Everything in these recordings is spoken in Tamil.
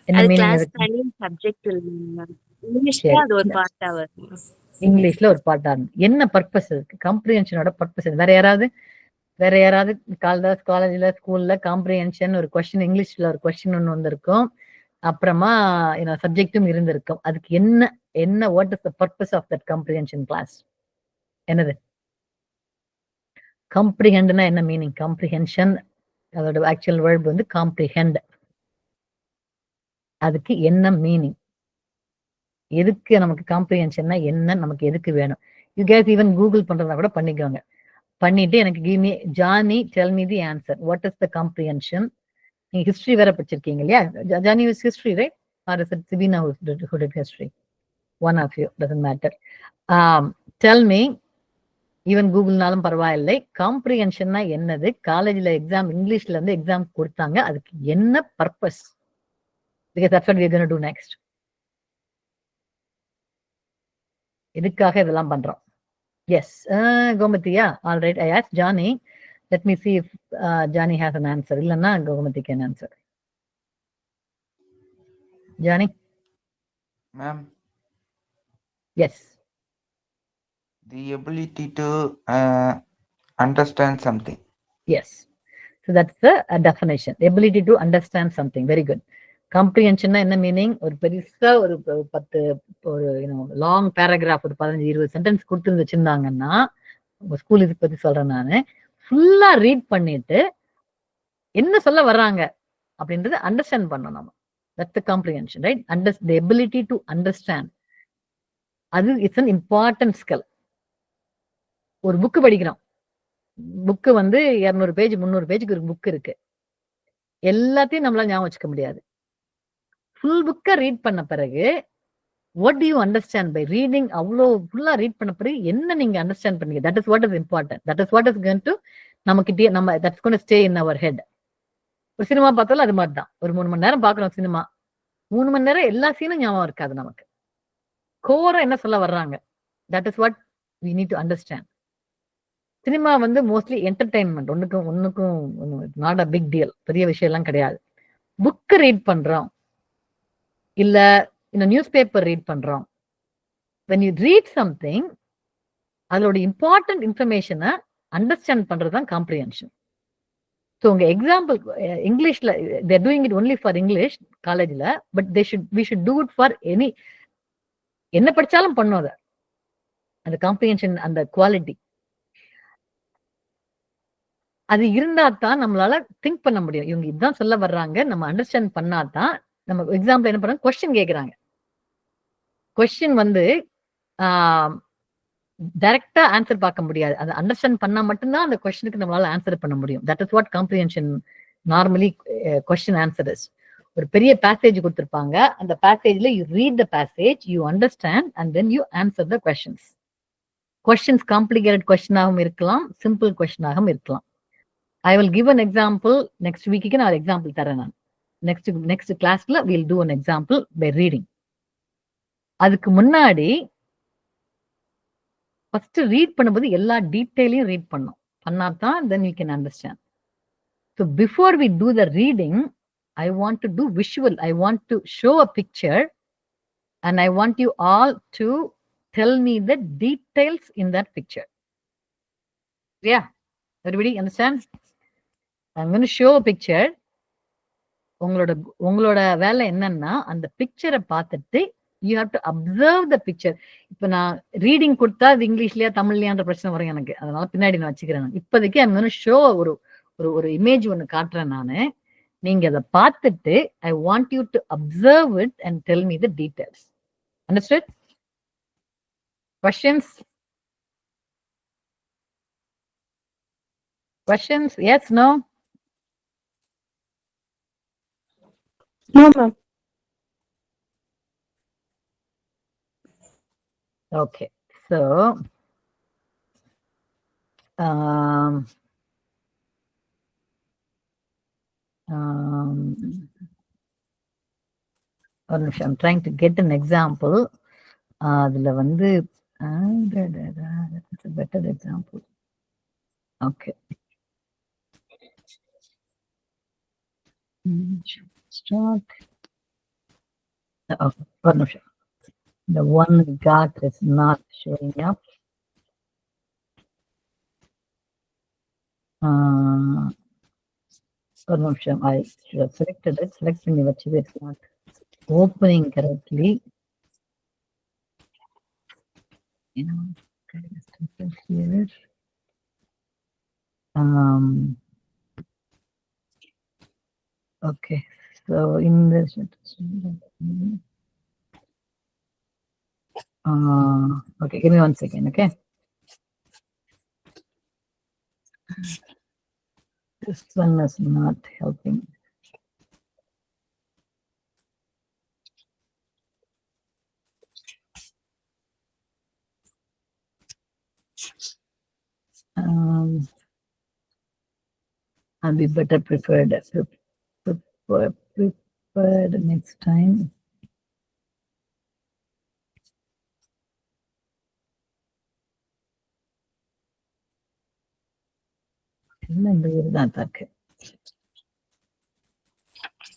என்ன மீனிங் இருக்கு? இங்கிலீஷ்ல ஒரு பார்ட்டா என்ன பர்பஸ் இருக்கு? காம்ப்ரிஹென்ஷனோட பர்பஸ் வேற யாராவது காலேஜ்ல ஸ்கூல்ல காம்ப்ரிஹென்ஷன் ஒரு கொஸ்டின், இங்கிலீஷ்ல ஒரு கொஸ்டின் ஒன்று வந்திருக்கும், அப்புறமா சப்ஜெக்டும் இருந்திருக்கும். அதுக்கு என்ன what is the purpose of that comprehension class? என்னது? காம்ப்ரிஹெண்ட்னா என்ன மீனிங்? காம்ப்ரிஹென்ஷன் அதோட ஆக்சுவல் வேர்ட் வந்து காம்ப்ரிஹெண்ட். அதுக்கு என்ன மீனிங்? எதுக்கு நமக்கு காம்ப்ரிஹென்ஷன்னா என்ன, நமக்கு எதுக்கு வேணும்? யூ கேஸ் ஈவன் கூகுள் பண்றதா கூட பண்ணிக்கோங்க. பண்ணிட்டு எனக்கு give me Johnny tell me the answer. What is the comprehension? நீங்க ஹிஸ்டரி வேற படிச்சிருக்கீங்க இல்லையா? Johnny is history right? Or is it சிபினா who did history? One of you, doesn't matter. Tell me, even கூகுள்னாலும் பரவாயில்லை, காம்ப்ரிஹென்ஷன்னா என்னது? காலேஜ்ல எக்ஸாம் இங்கிலீஷ்ல இருந்து எக்ஸாம் கொடுத்தாங்க, அதுக்கு என்ன purpose? Because that's what we're going to do next. எதுக்காக இதெல்லாம் பண்றோம்? எஸ், கோமதியா? All right, I ask Johnny. Let me see if Johnny has an answer. இல்லன்னா Gogamati can answer. Johnny? Ma'am? Yes. The ability to understand something. Yes. So that's the definition. Ability to understand something. Very good. Comprehension என்ன மீனிங்? ஒரு பெருசா ஒரு 10 ஒரு லாங் பேராகிராஃப் ஒரு 15-20 சென்டென்ஸ் கொடுத்து வச்சிருந்தாங்கன்னா, ஸ்கூல் இது பத்தி சொல்றேன் நானு, ஃபுல்லா ரீட் பண்ணிட்டு என்ன சொல்ல வர்றாங்க அப்படின்றது அண்டர்ஸ்டாண்ட் பண்ணணும் நம்ம. That's the comprehension, right? The ability to understand. அது இட்ஸ் an important skill. ஒரு புக்கு படிக்கிறோம். புக்கு வந்து 200 பேஜ் 300 பேஜுக்கு ஒரு புக் இருக்கு. எல்லாத்தையும் நம்மளால ஞாபகம் வச்சுக்க முடியாது. ஃபுல் புக்கை ரீட் பண்ண பிறகு what do you understand by reading? அவ்வளோ ஃபுல்லா ரீட் பண்ண பிறகு என்ன நீங்க அண்டர்ஸ்டாண்ட் பண்ணீங்க? that is what is important. that is what is going to that's going to stay in our head. ஒரு சினிமா பார்த்தாலும் அது மாதிரி தான். ஒரு 3 மணி நேரம் பார்க்குறோம் சினிமா. 3 மணி நேரம் எல்லா சீனும் ஞாபகம் இருக்காது நமக்கு. கோரா என்ன சொல்ல வர்றாங்க? that is what we need to understand. Cinema வந்து மோஸ்ட்லி என்டர்டைன்மெண்ட், ஒன்னுக்கும் நாட் அ பிக் டீல், பெரிய விஷயம் எல்லாம் கிடையாது. புக்கு ரீட் பண்றோம், இல்ல நியூஸ் பேப்பர் ரீட் பண்றோம். when you read something, அதோட இம்பார்ட்டன்ட் இன்ஃபர்மேஷனை அண்டர்ஸ்டாண்ட் பண்றதுதான் காம்ப்ரிஹென்ஷன். ஸோ உங்க எக்ஸாம்பிள் இங்கிலீஷ்ல there doing it only for English காலேஜ்ல, but we should do it for any, என்ன படிச்சாலும் பண்ணும் அதை. அந்த காம்ப்ரிஹென்ஷன், அந்த குவாலிட்டி அது இருந்தா தான் நம்மளால திங்க் பண்ண முடியும். இவங்க இதுதான் சொல்ல வர்றாங்க, நம்ம அண்டர்ஸ்டாண்ட் பண்ணாதான். நம்ம எக்ஸாம்பிள் என்ன பண்றாங்க, கொஸ்டின் கேட்கறாங்க. கொஸ்டின் வந்து டைரக்டா ஆன்சர் பார்க்க முடியாது. அதை அண்டர்ஸ்டாண்ட் பண்ணா மட்டும்தான் அந்த கொஸ்டினுக்கு நம்மளால ஆன்சர் பண்ண முடியும். That is what comprehension normally question answer is. ஒரு பெரிய பேசேஜ் கொடுத்திருப்பாங்க, அந்த பேசேஜ்ல you read the passage, you understand and then you answer the questions. Questions complicated கொஸ்டினாகவும் இருக்கலாம், சிம்பிள் கொஸ்டினாகவும் இருக்கலாம். I will give an example next week. நான் எக்ஸாம்பிள் தரேன். நான் நெக்ஸ்ட் கிளாஸ்ல we'll do an example by reading. அதுக்கு முன்னாடி ஃபர்ஸ்ட் ரீட் பண்ணும்போது எல்லா டீட்டெயிலையும் ரீட் பண்ணாதான் then you can understand. So before we do the reading, I want to do visual. I want to show a picture and I want you all to tell me the details in that picture. Yeah, everybody understand? I'm going to show a picture. உங்களோட வேலை என்னன்னா, அந்த பிக்சரை பார்த்துட்டு you have to observe the picture. இப்ப நான் ரீடிங் கொடுத்தா அது இங்கிலீஷ்லயா தமிழ்லயான்ற பிரச்சனை வரும் எனக்கு. அதனால பின்னாடி நான் வச்சுக்கிறேன். இப்போதைக்கு I'm going to show ஒரு இமேஜ் ஒன்று காட்டுறேன் நானு. நீங்க அதை பார்த்துட்டு I want you to observe it and tell me the details. Understood? Questions? Questions? Yes, no? No, ma'am. Okay, so ஒரு நிமிஷம், I'm trying to get an example. அதுல வந்து better example. Okay. Start. Oh, one நிமிஷம். The one we got is not showing up. One நிமிஷம். I should have selected it. Select பண்ணி வச்சது. It's not opening correctly. You know, here. Okay. So in this, okay, give me 1 second, okay? This one is not helping. I'll be better prepared next time.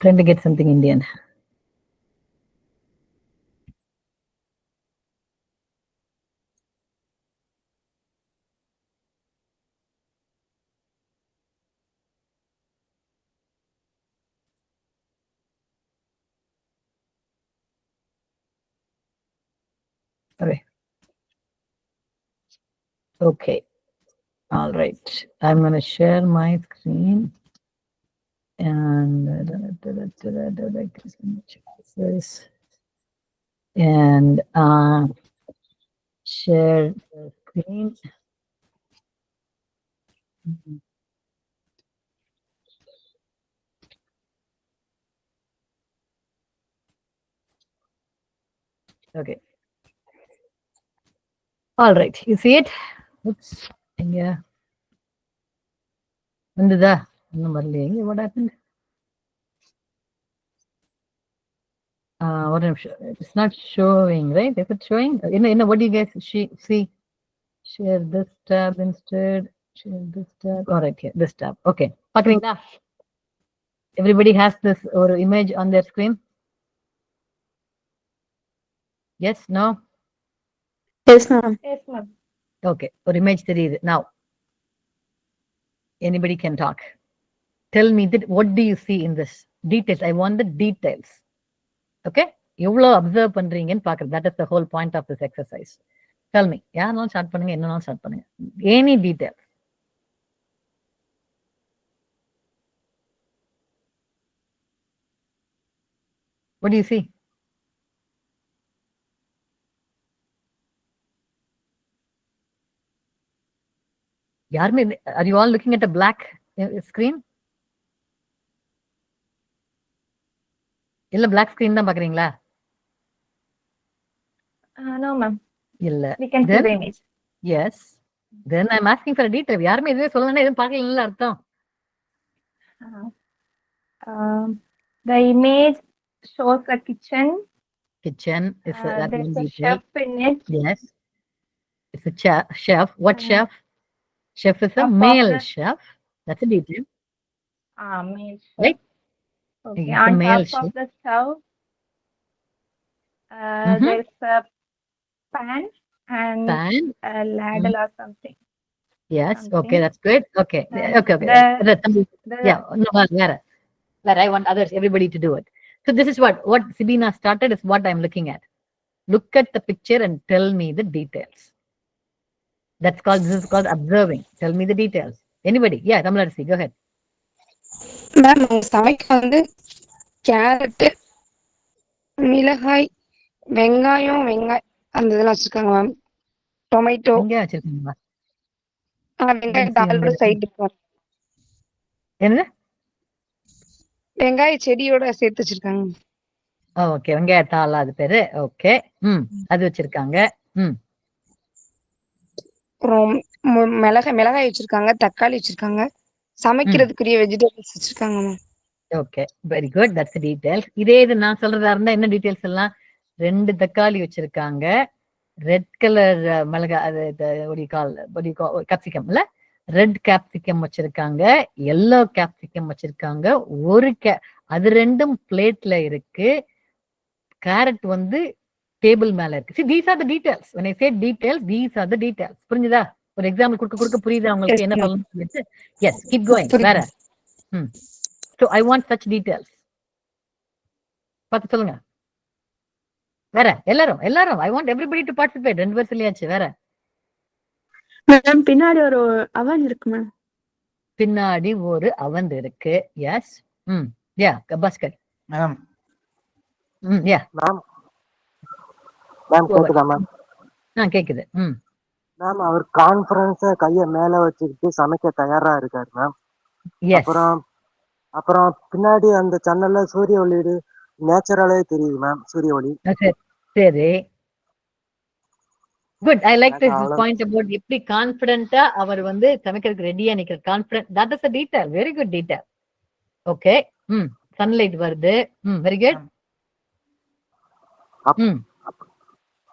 Trying to get something Indian. Okay. All right. I'm going to share my screen and share the screen. Okay. All right. You see it? Oops. Yeah. What happened? It's not showing, right? Is it showing? What do you guys see? Share this tab instead. Share this tab. All right, here, this tab. Okay. Everybody has this or image on their screen? Yes, no? Yes, ma'am. Yes, ma'am. Okay, or image தெரியுது. Now, anybody can talk. Tell me that what do you see in this? Details. I want the details. Okay? எவ்வளோ அப்சர்வ் பண்றீங்கன்னு பார்க்குறது. That is the whole point of this exercise. Tell me. யாருனாலும் ஸ்டார்ட் பண்ணுங்க, என்னன்னாலும் ஸ்டார்ட் பண்ணுங்க. Any details. What do you see? Are you all looking at a black screen? இல்ல black screen தான் பாக்குறீங்களா? No, ma'am. இல்ல. We can see the image. Yes. Then I'm asking for a detail. யாருமே எதுவுமே சொல்லலன்னா எதுவும் பார்க்கலன்னு அர்த்தம். The image shows a kitchen. Kitchen is that there's one a detail. chef in it. Yes. It's a chef. What chef? Chef is a male chef. That's a detail. Male chef. Right? Okay. It's a On male top chef. of the stove, there's a pan and a ladle or something. Yes. Something. Okay, that's good. Okay. And Okay. Yeah. No, where I want others, everybody to do it. So this is what Sibina started is what I'm looking at. Look at the picture and tell me the details. This is called observing. Tell me the details. Anybody? Yeah, Kamalarsi, go ahead. Ma'am சமைக்க வந்து கேரட், மிளகாய், வெங்காயம் அந்த இதெல்லாம் வச்சிருக்காங்க மேம். டொமேட்டோ. வெங்காயம் வச்சிருக்கீங்களா? வெங்காயம் தாளோட சைடு இருக்கு. என்ன? வெங்காய செடியோட சேர்த்து வச்சிருக்காங்க. ஓகே, வெங்காயத்தாள் அது பேரு. ஓகே. அது வச்சிருக்காங்க. அப்புறம் மிளகாய் வச்சிருக்காங்க, தக்காளி வச்சிருக்காங்க, சமைக்கிறதுக்குரிய வெஜிடபிள்ஸ் வச்சிருக்காங்க ma'am. Okay, very good. That's details. இதே இது நான் சொல்றதா இருந்தா என்ன டீடைல்ஸ் எல்லாம்? 2 தக்காளி வச்சிருக்காங்க, ரெட் கலர் மிளகாய், அது கேப்சிகம் இல்ல, ரெட் கேப்சிகம் வச்சிருக்காங்க, எல்லோ கேப்சிகம் வச்சிருக்காங்க, அது ரெண்டும் பிளேட்ல இருக்கு. கேரட் வந்து டேபிள் மேல இருக்கு. See, these are the details. When I say details, these are the details. புரிஞ்சுதா? ஒரு எக்ஸாம்பிள் கொடுக்க புரியுதா உங்களுக்கு Yes, என்ன ma'am. சொல்லணும்? Yes, keep going. புரியுது. வேற. So I want such details. பார்த்து சொல்லுங்க. வேற எல்லாரும் I want everybody to participate. 2 பேர் சொல்லியாச்சு. வேற. மேம் பின்னாடி ஒரு அவன் இருக்கு மேம். பின்னாடி ஒரு அவன் இருக்கு. எஸ். யா பாஸ்கர். மேம் யா மேம் கேக்குதா மேம்? கேக்குது. மேம் அவர் கான்ஃபரன்ஸ கைய மேல வச்சுக்கிட்டு சமைக்க தயாரா இருக்காரு மேம். எஸ். அப்புறம் பின்னாடி அந்த சேனல்ல சூரிய ஒளி நேச்சுரலே தெரியுது மேம். சூரிய ஒளி. சரி. குட். ஐ லைக் திஸ் அவ்வளவு- பாயிண்ட் அபவுட் எப்படி கான்ஃபிடென்ட்டா அவர் வந்து சமைக்கிறதுக்கு ரெடியா நிக்கிற confident. That is a detail. Very good detail. Okay. Sunlight வருது. Very good.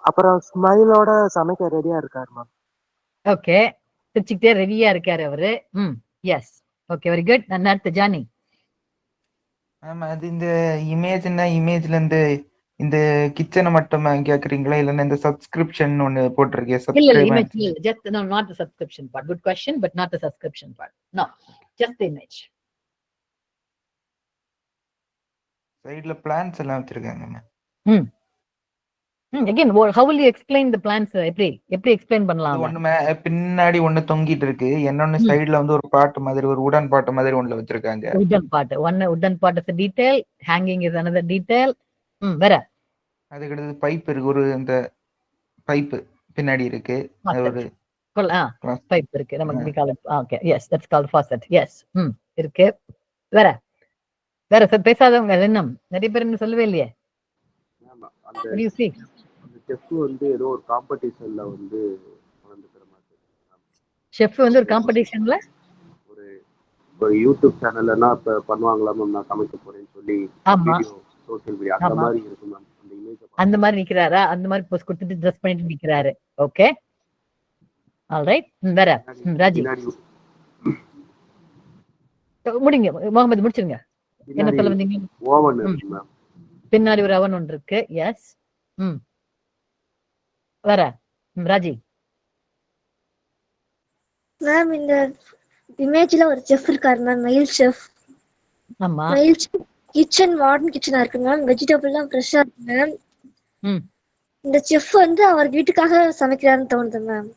அப்புறம் ஸ்மைலோட சமைக்க ரெடியா இருக்காரு மேம். ஓகே. சிரிச்சுக்கிட்டே ரெடியா இருக்காரு அவரு. எஸ். Okay, very good. அடுத்து ஜானி. மேம் அது இந்த இமேஜ்ல இருந்து இந்த கிச்சனை மட்டும் கேக்குறீங்களா இல்லன்னா இந்த சப்ஸ்கிரிப்ஷன் ஒன்னு போட்டிருக்கேன். இல்ல சப்ஸ்கிரைப் image இல்ல. Just no, not the subscription part. Good question, but not the subscription part. No, just the image. சைடுல பிளான்ஸ் எல்லாம் வச்சிருக்காங்க ma'am. Again, how will you explain the plans? எப்படி explain பண்ணலாம்? ஒண்ணு பின்னாடி ஒண்ணு தொங்கிட்டு இருக்கு. இன்னொன்னு சைடுல வந்து ஒரு பாட்டு மாதிரி ஒரு உடன் பாட்டு மாதிரி ஒண்ணுல வச்சிருக்காங்க. Wooden part. One wooden part is a detail. Hanging is another detail. வேற. அதுக்கு அடுத்து பைப் இருக்கு. ஒரு இந்த பைப் பின்னாடி இருக்கு. ஒரு பைப் இருக்கு. நமக்கு call it. Okay, yes, that's called faucet. Yes. இருக்கு. வேற பேசாதவங்க இன்னும் நிறைய பேர் என்ன சொல்லவே இல்லையே. அந்த செஃப் வந்து ஏதோ ஒரு காம்படிஷன்ல வந்து கலந்துக்கிற மாதிரி. செஃப் வந்து ஒரு காம்படிஷன்ல ஒரு யூடியூப் சேனல்னா இப்ப பண்ணுவாங்களா மேம், நான் சமைக்க போறேன்னு சொல்லி ஆமா சோஷியல் மீடியா அந்த மாதிரி இருக்கு மேம். அந்த இமேஜ் அந்த மாதிரி நிக்கிறாரா? அந்த மாதிரி போஸ்ட் கொடுத்துட்டு ட்ரெஸ் பண்ணிட்டு நிக்கிறாரு. Okay, alright. வேற ராஜி முடிங்க. முகமது முடிச்சிருங்க. என்ன சொல்ல வந்தீங்க? ஓவன் இருக்கு மேம். பின்னாடி ஒரு அவன் ஒன்று இருக்கு. எஸ். வேற ராஜி. மேம் இந்த இமேஜ்ல ஒரு செஃப் இருக்காரு மேம், மெயில் செஃப். ஆமா. மெயில் செஃப் கிச்சன் மாடர்ன் கிச்சனா இருக்கு மேம். வெஜிடபிள்லாம் ஃப்ரெஷ்ஷா இருக்கு மேம். இந்த செஃப் வந்து அவர் வீட்டுக்காக சமைக்கிறாருன்னு தோணுது மேம்.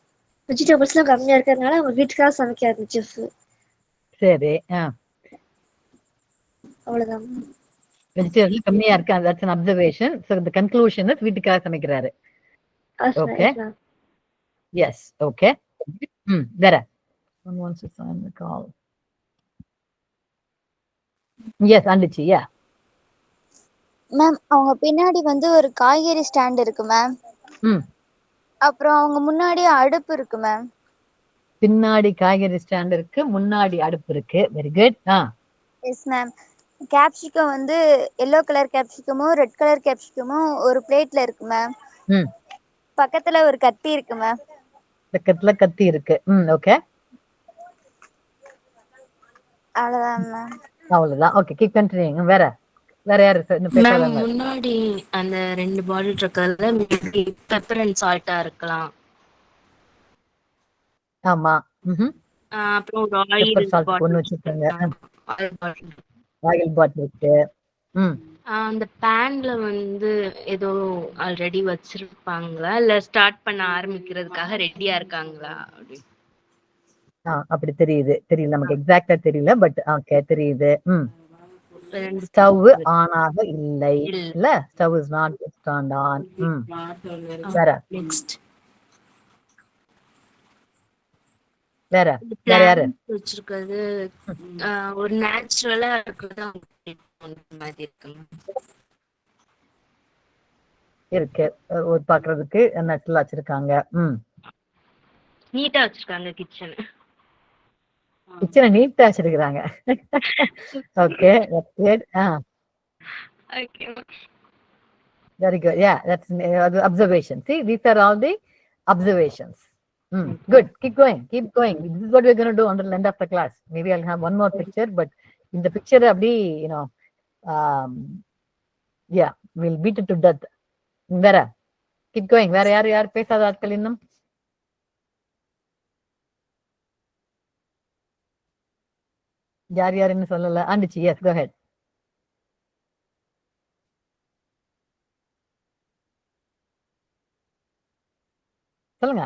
வெஜிடபிள்ஸ்லாம் கம்மியா இருக்கிறதுனால அவர் வீட்டுக்காக சமைக்கிறாரு செஃப். சரி. அவ்வளவுதான். வெஜிடபிள் கம்மியா இருக்கு. that's an observation. So the conclusion is வீட்டுக்காக சமைக்கிறாரு. Okay. Yes. Okay. வேற. One wants to sign the call. Yes, Andichi. Yeah. Ma'am அவங்க பின்னாடி வந்து ஒரு காய்கறி ஸ்டாண்ட் இருக்கு மேம். அப்புறம் அவங்க முன்னாடி அடுப்பு இருக்கு மேம். பின்னாடி காய்கறி ஸ்டாண்ட் இருக்கு, முன்னாடி அடுப்பு இருக்கு. Very good. Yes ma'am. Capsicum வந்து எல்லோ கலர் கேப்சிகமும் ரெட் கலர் கேப்சிகமும் ஒரு பிளேட்ல இருக்கு மேம். பக்கத்துல ஒரு கத்தி இருக்கு மேம். பக்கத்துல கத்தி இருக்கு. ஓகே, அவ்வளவுதான் மேம். அவ்வளவுதான். Okay, keep continuing. வேற யாரு மேம் முன்னாடி அந்த 2 பாட்டில் இருக்கறதுல மேபி பெப்பர் அண்ட் சால்ட்டா இருக்கலாம். ஆமா. அப்புறம் ஒரு ஆயில் பாட்டில் வச்சிருக்காங்க. ஆயில் பாட்டில் இருக்கு. அந்த பேன்ல வந்து ஏதோ ஆல்ரெடி வச்சிருப்பாங்களா இல்ல ஸ்டார்ட் பண்ண ஆரம்பிக்கிறதுக்காக ரெடியா இருக்காங்களா? அப்படி தெரியல நமக்கு எக்ஸாக்ட்டா தெரியல. பட் ஓகே, தெரியுது. ஸ்டவ் ஆன் ஆக இல்லை. இல்ல, stove is not turned on. வேற யாரு வச்சிருக்கிறது? ஒரு நேச்சுரலா இருக்கிறது மாதிரி இருக்கு. ஒரு பாக்குறதுக்கு நெட்ல வச்சிருக்காங்க. நீட்டா வச்சிருக்காங்க கிச்சனை நீட்டா வச்சிருக்காங்க. Okay, that's good. Okay. Very good. Yeah, that's observation. See, these are all the observations. Good. Keep going. This is what we're going to do until the end of the class. Maybe I'll have one more picture, but in the picture, abdi, yeah, we'll beat it to death. வேற keep going. வேற யார் பேசாத ஆட்கள் இன்னும்? யாருன்னு சொல்லல. ஆண்டிச்சி, yes, go ahead. சொல்லுங்க.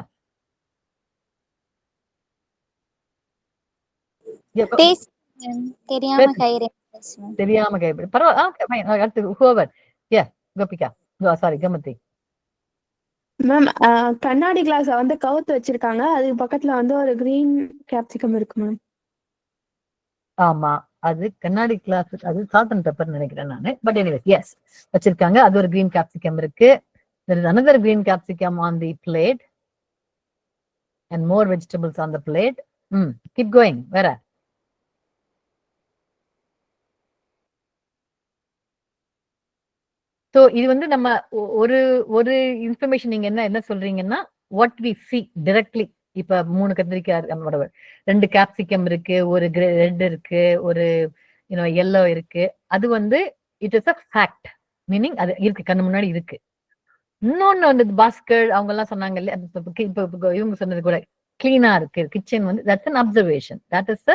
தெரியாம கைப்படி பரவாயில்ல. அடுத்து whoever. Yeah, Gopika. Sorry, Gomati. Ma'am கண்ணாடி கிளாஸ வந்து கவுத்து வச்சிருக்காங்க. அதுக்கு பக்கத்துல வந்து ஒரு கிரீன் கேப்சிகம் இருக்கு மேம். ஆமா, அது கண்ணாடி கிளாஸ், அது சால்ட் அண்ட் பெப்பர் நினைக்கிறேன் நானு. பட் எனிவேஸ், எஸ் வச்சிருக்காங்க. அது ஒரு கிரீன் கேப்சிகம் இருக்கு. There is another green capsicum on the plate and more vegetables on the plate. Keep going. வேற ஸோ இது வந்து நம்ம ஒரு இன்ஃபர்மேஷன் நீங்க என்ன சொல்றீங்கன்னா, வாட் வி சி டிரெக்ட்லி. இப்ப 3 கத்திரிக்காய், 2 கேப்சிகம் இருக்கு, ஒரு ரெட் இருக்கு, ஒரு எல்லோ இருக்கு. அது வந்து it is a fact, meaning அது இருக்கு, கண்ணு முன்னாடி இருக்கு. இன்னொன்னு வந்து பாஸ்கர் அவங்க எல்லாம் சொன்னாங்க இல்லையா, இப்ப இவங்க சொன்னது கூட கிளீனா இருக்கு கிச்சன் வந்து, that's an observation. That is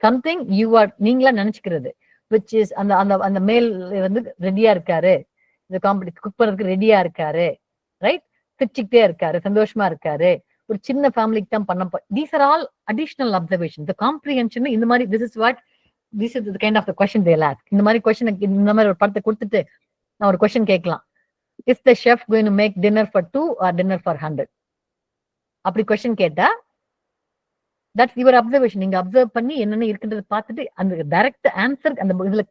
something you are, நீங்களா நினைச்சுக்கிறது. விச் இஸ் அந்த மேல் வந்து ரெடியா இருக்காரு, இந்த குக் பண்றதுக்கு ரெடியா இருக்காரு, ரைட், சிரிச்சுக்கிட்டே இருக்காரு, சந்தோஷமா இருக்காரு, ஒரு சின்ன ஃபேமிலிக்கு தான் பண்ண. These are all additional observation. The comprehension இந்த மாதிரி, this is the kind of the question they ask. இந்த மாதிரி क्वेश्चन, இந்த மாதிரி ஒரு படத்தை கொடுத்துட்டு நான் ஒரு क्वेश्चन கேட்கலாம். Is the chef going to make dinner for 2 or dinner for 100? அப்படி क्वेश्चन கேட்டா, that's your observation. நீங்க அப்சர்வ் பண்ணி என்னென்ன இருக்குன்றத பார்த்துட்டு அந்த டைரக்ட் ஆன்சர் அந்த இதுல,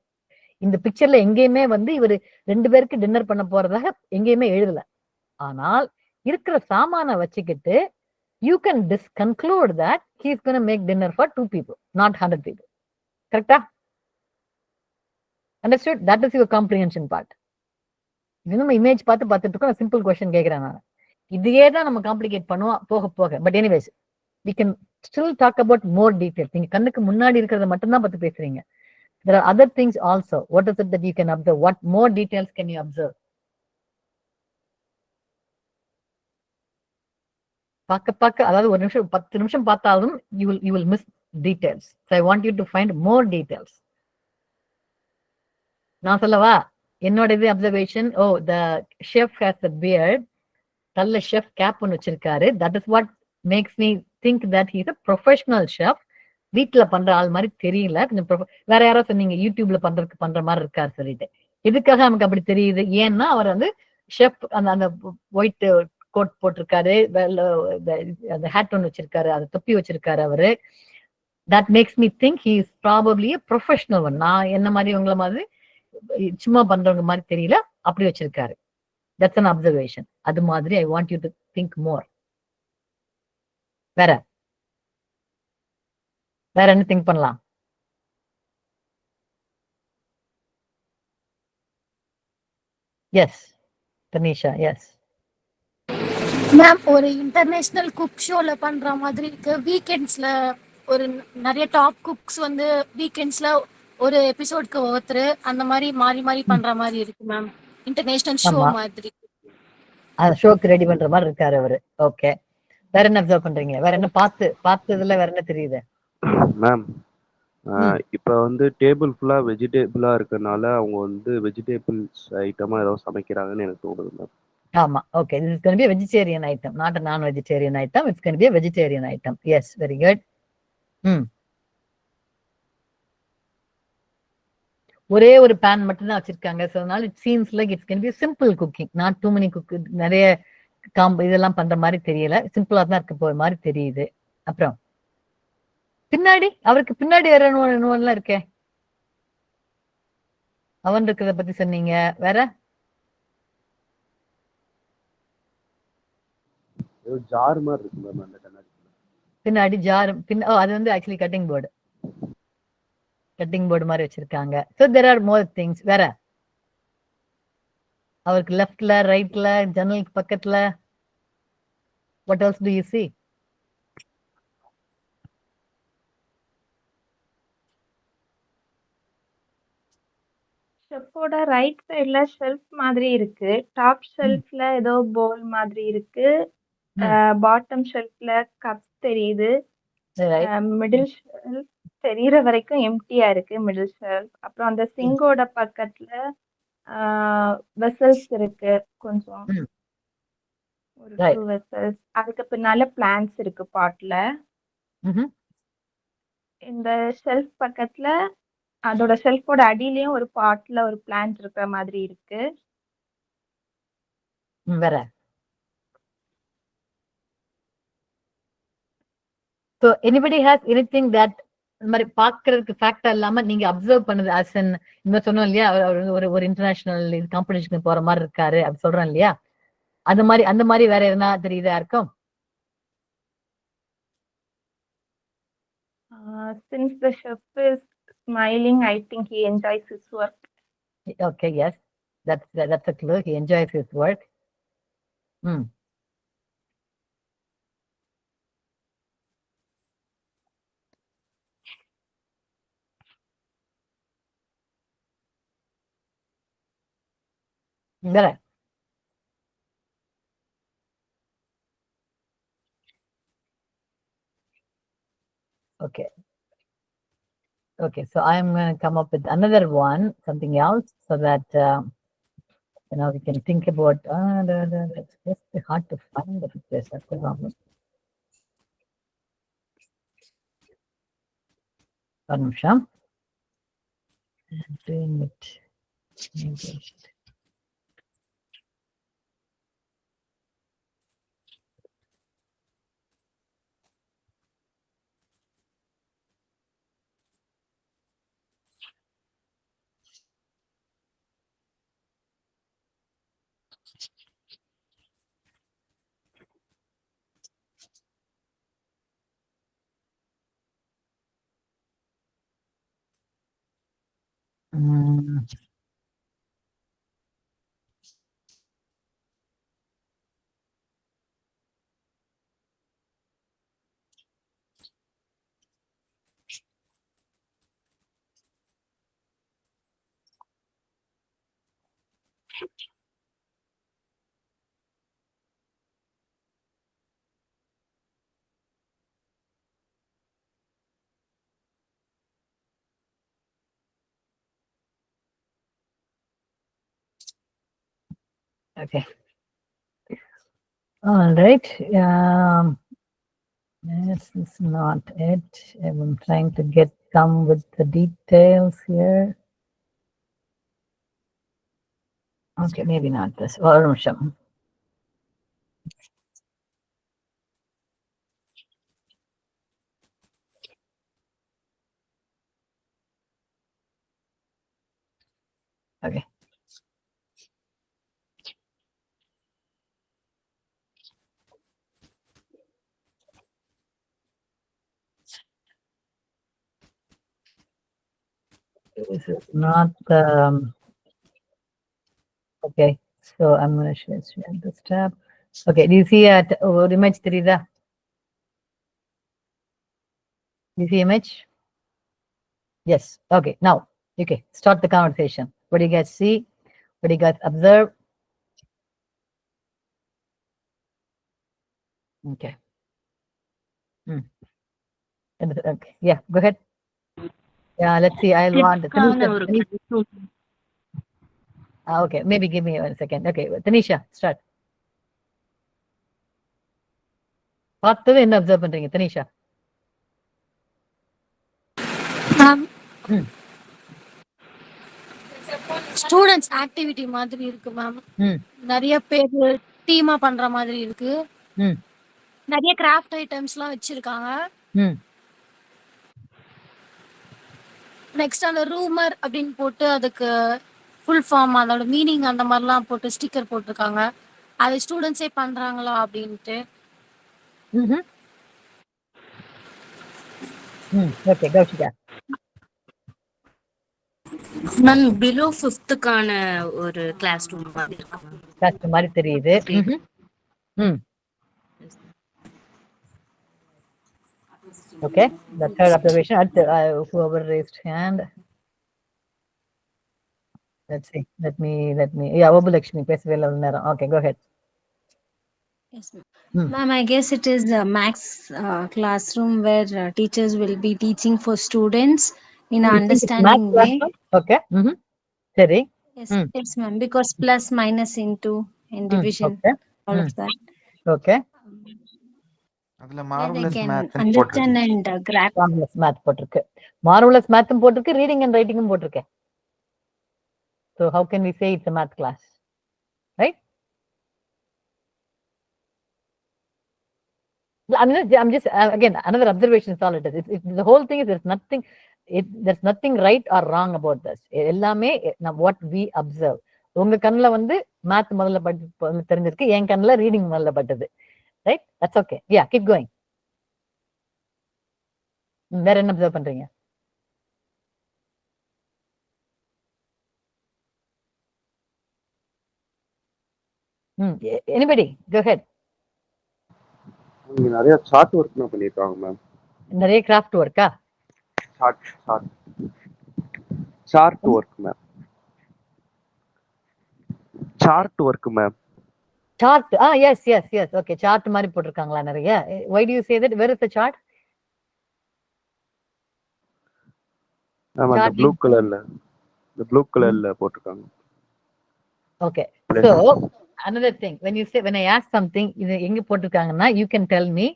இந்த பிக்சர்ல எங்கேயுமே வந்து இவர் 2 பேருக்கு டின்னர் பண்ண போறதாக எங்கேயுமே எழுதல. ஆனால் இருக்கிற சாமான வச்சுக்கிட்டு you can conclude that he is going to make dinner for 2 people, not 100 people. கரெக்டா? Understood? That is your comprehension part. இது நம்ம இமேஜ் பார்த்துட்டு இருக்கோம். சிம்பிள் கொஸ்டின் கேட்கிறேன் நான். இதையே தான் நம்ம காம்ப்ளிகேட் பண்ணுவோம் போக. But anyways, we can still talk about more details. நீங்க கண்ணுக்கு முன்னாடி இருக்கிறத மட்டும்தான் பார்த்து பேசுறீங்க. There are other things also. What is it that you can observe? What more details can you observe? பார்க்க அதாவது ஒரு நிமிஷம் 10 நிமிஷம் பார்த்தாலும் you will miss details. So I want you to find more details. நான் சொல்லவா என்னோட இது observation? the chef has a beard. நல்ல chef cap ஒன்னு வச்சிருக்காரு. That is what makes me think that he is a professional chef. வீட்டுல பண்ற ஆள் மாதிரி தெரியல. கொஞ்சம் வேற யாரோ சொன்னீங்க யூடியூப்ல பண்ற மாதிரி இருக்காரு சொல்லிட்டு. எதுக்காக நமக்கு அப்படி தெரியுது? ஏன்னா அவர் வந்து ஷெஃப், அந்த ஒயிட் கோட் போட்டிருக்காரு, அந்த ஹேட் ஒன்று வச்சிருக்காரு, அது தொப்பி வச்சிருக்காரு அவரு. That makes me think he is probably a professional one. நான் என்ன மாதிரி உங்களை மாதிரி சும்மா பண்றவங்க மாதிரி தெரியல, அப்படி வச்சிருக்காரு. That's an observation. அது மாதிரி I want you to think more. வேற என்ன திங்க் பண்ணலாம்? எஸ் தனிஷா, எஸ் மேம், ஒரு இன்டர்நேஷனல் குக் ஷோல பண்ற மாதிரி இருக்கு. வீக்கெண்ட்ஸ்ல ஒரு நிறைய டாப் குக்ஸ் வந்து வீக்கெண்ட்ஸ்ல ஒரு எபிசோட்க்கு ஒருத்தர் அந்த மாதிரி மாறி பண்ற மாதிரி இருக்கு மேம். இன்டர்நேஷனல் ஷோ மாதிரி அந்த ஷோக்கு ரெடி பண்ற மாதிரி இருக்காரு அவரு. ஓகே, வேற என்ன அப்சர்வ் பண்றீங்க? வேற என்ன பார்த்ததுல வேற என்ன தெரியுது மேம்? இப்ப வந்து டேபிள் ஃபுல்லா வெஜிடேபிளா இருக்கறனால அவங்க வந்து வெஜிடேபிள்ஸ் ஐட்டமா ஏதோ சமைக்கிறாங்கன்னு எனக்கு தோணுது மேம். ஆமா, okay. This is going to be a vegetarian item, not a non-vegetarian item. It's going to be a vegetarian item. Yes, very good. ஒரே ஒரு பேன் மட்டும் தான் வச்சிருக்காங்க. So now it seems like it's going to be a simple cooking, not too many நிறைய இதெல்லாம் பண்ற மாதிரி தெரியல. சிம்பிளா தான் இருக்க போற மாதிரி தெரியுது. அப்புறம் பின்னாடி அவருக்கு பின்னாடி வேற எல்லாம் இருக்கே, அவன் இருக்கிறத பத்தி சொன்னீங்க. வேற ஜார் மாதிரி இருக்கு மேம் அந்த கண்ணாடி பின்னாடி ஜார். அது வந்து ஆக்சுவலி கட்டிங் போர்டு மாதிரி வச்சிருக்காங்க. So there are more things. வேற அவருக்கு லெஃப்ட்ல, ரைட்ல, ஜன்னலுக்கு பக்கத்துல, what else do you see? ஷெஃப்போட ரைட் சைடுல ஷெல்ஃப் மாதிரி இருக்கு. டாப் ஷெல்ஃப்ல ஏதோ பவுல் மாதிரி இருக்கு. பாட்டம் ஷெல்ஃப்ல கப் தெரியுது. மிடில் ஷெல்ஃப் தெரியற வரைக்கும் எம்டியா இருக்கு மிடில் ஷெல்ஃப். அப்புறம் அந்த சிங்கோட பக்கத்துல வெசல்ஸ் இருக்கு கொஞ்சம். ஒரு 2 வெசல்ஸ். அதுக்கு பின்னால பிளான்ட்ஸ் இருக்கு பாட்ல. இந்த ஷெல்ஃப் பக்கத்துல அதோட ஷெல்ஃபோட அடியிலயும் ஒரு பாட்ல ஒரு பிளான்ட் இருக்கிற மாதிரி இருக்கு. வேற so anybody has anything that இந்த மாதிரி பாக்குறதுக்கு ஃபேக்டா இல்லாம நீங்க அப்சர்வ் பண்ணது as in இன்னும் சொன்னோம் இல்லையா ஒரு இன்டர்நேஷனல் காம்படிஷனுக்கு போற மாதிரி இருக்காரு அப்படி சொல்றோம் இல்லையா அந்த மாதிரி வேற எதுனா தெரியுதா இருக்கும்? Since the chef is smiling, I think he enjoys his work. Okay, yes, that's a clue. He enjoys his work. Correct. Okay, so I'm going to come up with another one, something else, so that we can think about. It's just hard to find the pictures. That's the problem. One நிமிஷம். Doing it. Okay. All right. This is not it. I'm trying to get some with the details here. Okay, maybe not this. ஒரு நிமிஷம். Okay. This is not okay, so I'm going to share this tab. Okay, do you see ஒரு image தெரியுதா? Do you see image? Yes. Okay, now okay, start the conversation. What do you guys see? What do you guys observe? Okay. Okay, yeah, go ahead. Yeah, let's see. I'll want okay, maybe give me 1 second. Okay, Tanisha, start. பார்த்தது என்ன அப்சர்வ் பண்றீங்க தனிஷா? ஸ்டூடண்ட்ஸ் ஆக்டிவிட்டி மாதிரி இருக்கு மேம். நிறைய பேர் டீமா பண்ற மாதிரி இருக்கு. நிறைய கிராஃப்ட் ஐட்டம்ஸ்லாம் வச்சிருக்காங்க. நெக்ஸ்ட் அந்த ரூமர் அப்படின்னு போட்டு அதுக்கு ஃபுல் ஃபார்ம் அதோட மீனிங் அந்த மாதிரிலாம் போட்டு ஸ்டிக்கர் போட்டிருக்காங்க. அது ஸ்டூடெண்ட்ஸே பண்றாங்களா அப்படின்ட்டு. ஓகே, கௌஷிகா. மேம் பிலோ 5th-க்கான ஒரு கிளாஸ் ரூம் மாதிரி தெரியுது. Okay, the third observation at whoever raised hand. let's see. Let me. Yeah, Obulakshmi பேசவே இல்ல ஒரு நேரம். Okay, go ahead. Yes, ma'am. Ma'am, I guess it is a max classroom where teachers will be teaching for students in an understanding way. Okay. Seri. Yes, ma'am. Because plus, minus, into, and division, okay. all of that. Okay. அதுல marvelous math understand and grasp. Marvelous math போட்டிருக்கு. Marvelous math போட்டிருக்கு, reading and writing போட்டிருக்கு. So how can we say it's a math class? Right? I'm just again another observation is all it is. The whole thing is there's nothing right or wrong about this. எல்லாமே what we observe. உங்க கண்ணுல வந்து மேத் முதல்ல தெரிஞ்சிருக்கு, என் கண்ணுல ரீடிங் முதல்ல பட்டது. Right? That's okay. Yeah, keep going. வேற என்ன observe பண்றீங்க? Anybody? Go ahead. இங்க நிறைய சார்ட் ஒர்க் பண்ணிருக்காங்க மேம். நிறைய கிராஃப்ட் ஒர்க்கா? Chart work ma'am. Chart work ma'am. Chart. yes. Okay, chart மாதிரி போட்டுருக்காங்களா நிறைய? Why do you say that? Where is the chart? Ma'am அந்த ப்ளூ கலர்ல போட்டுருக்காங்க. Okay. So another thing, when I ask something, இது எங்க போட்டுருக்காங்கன்னா you can tell me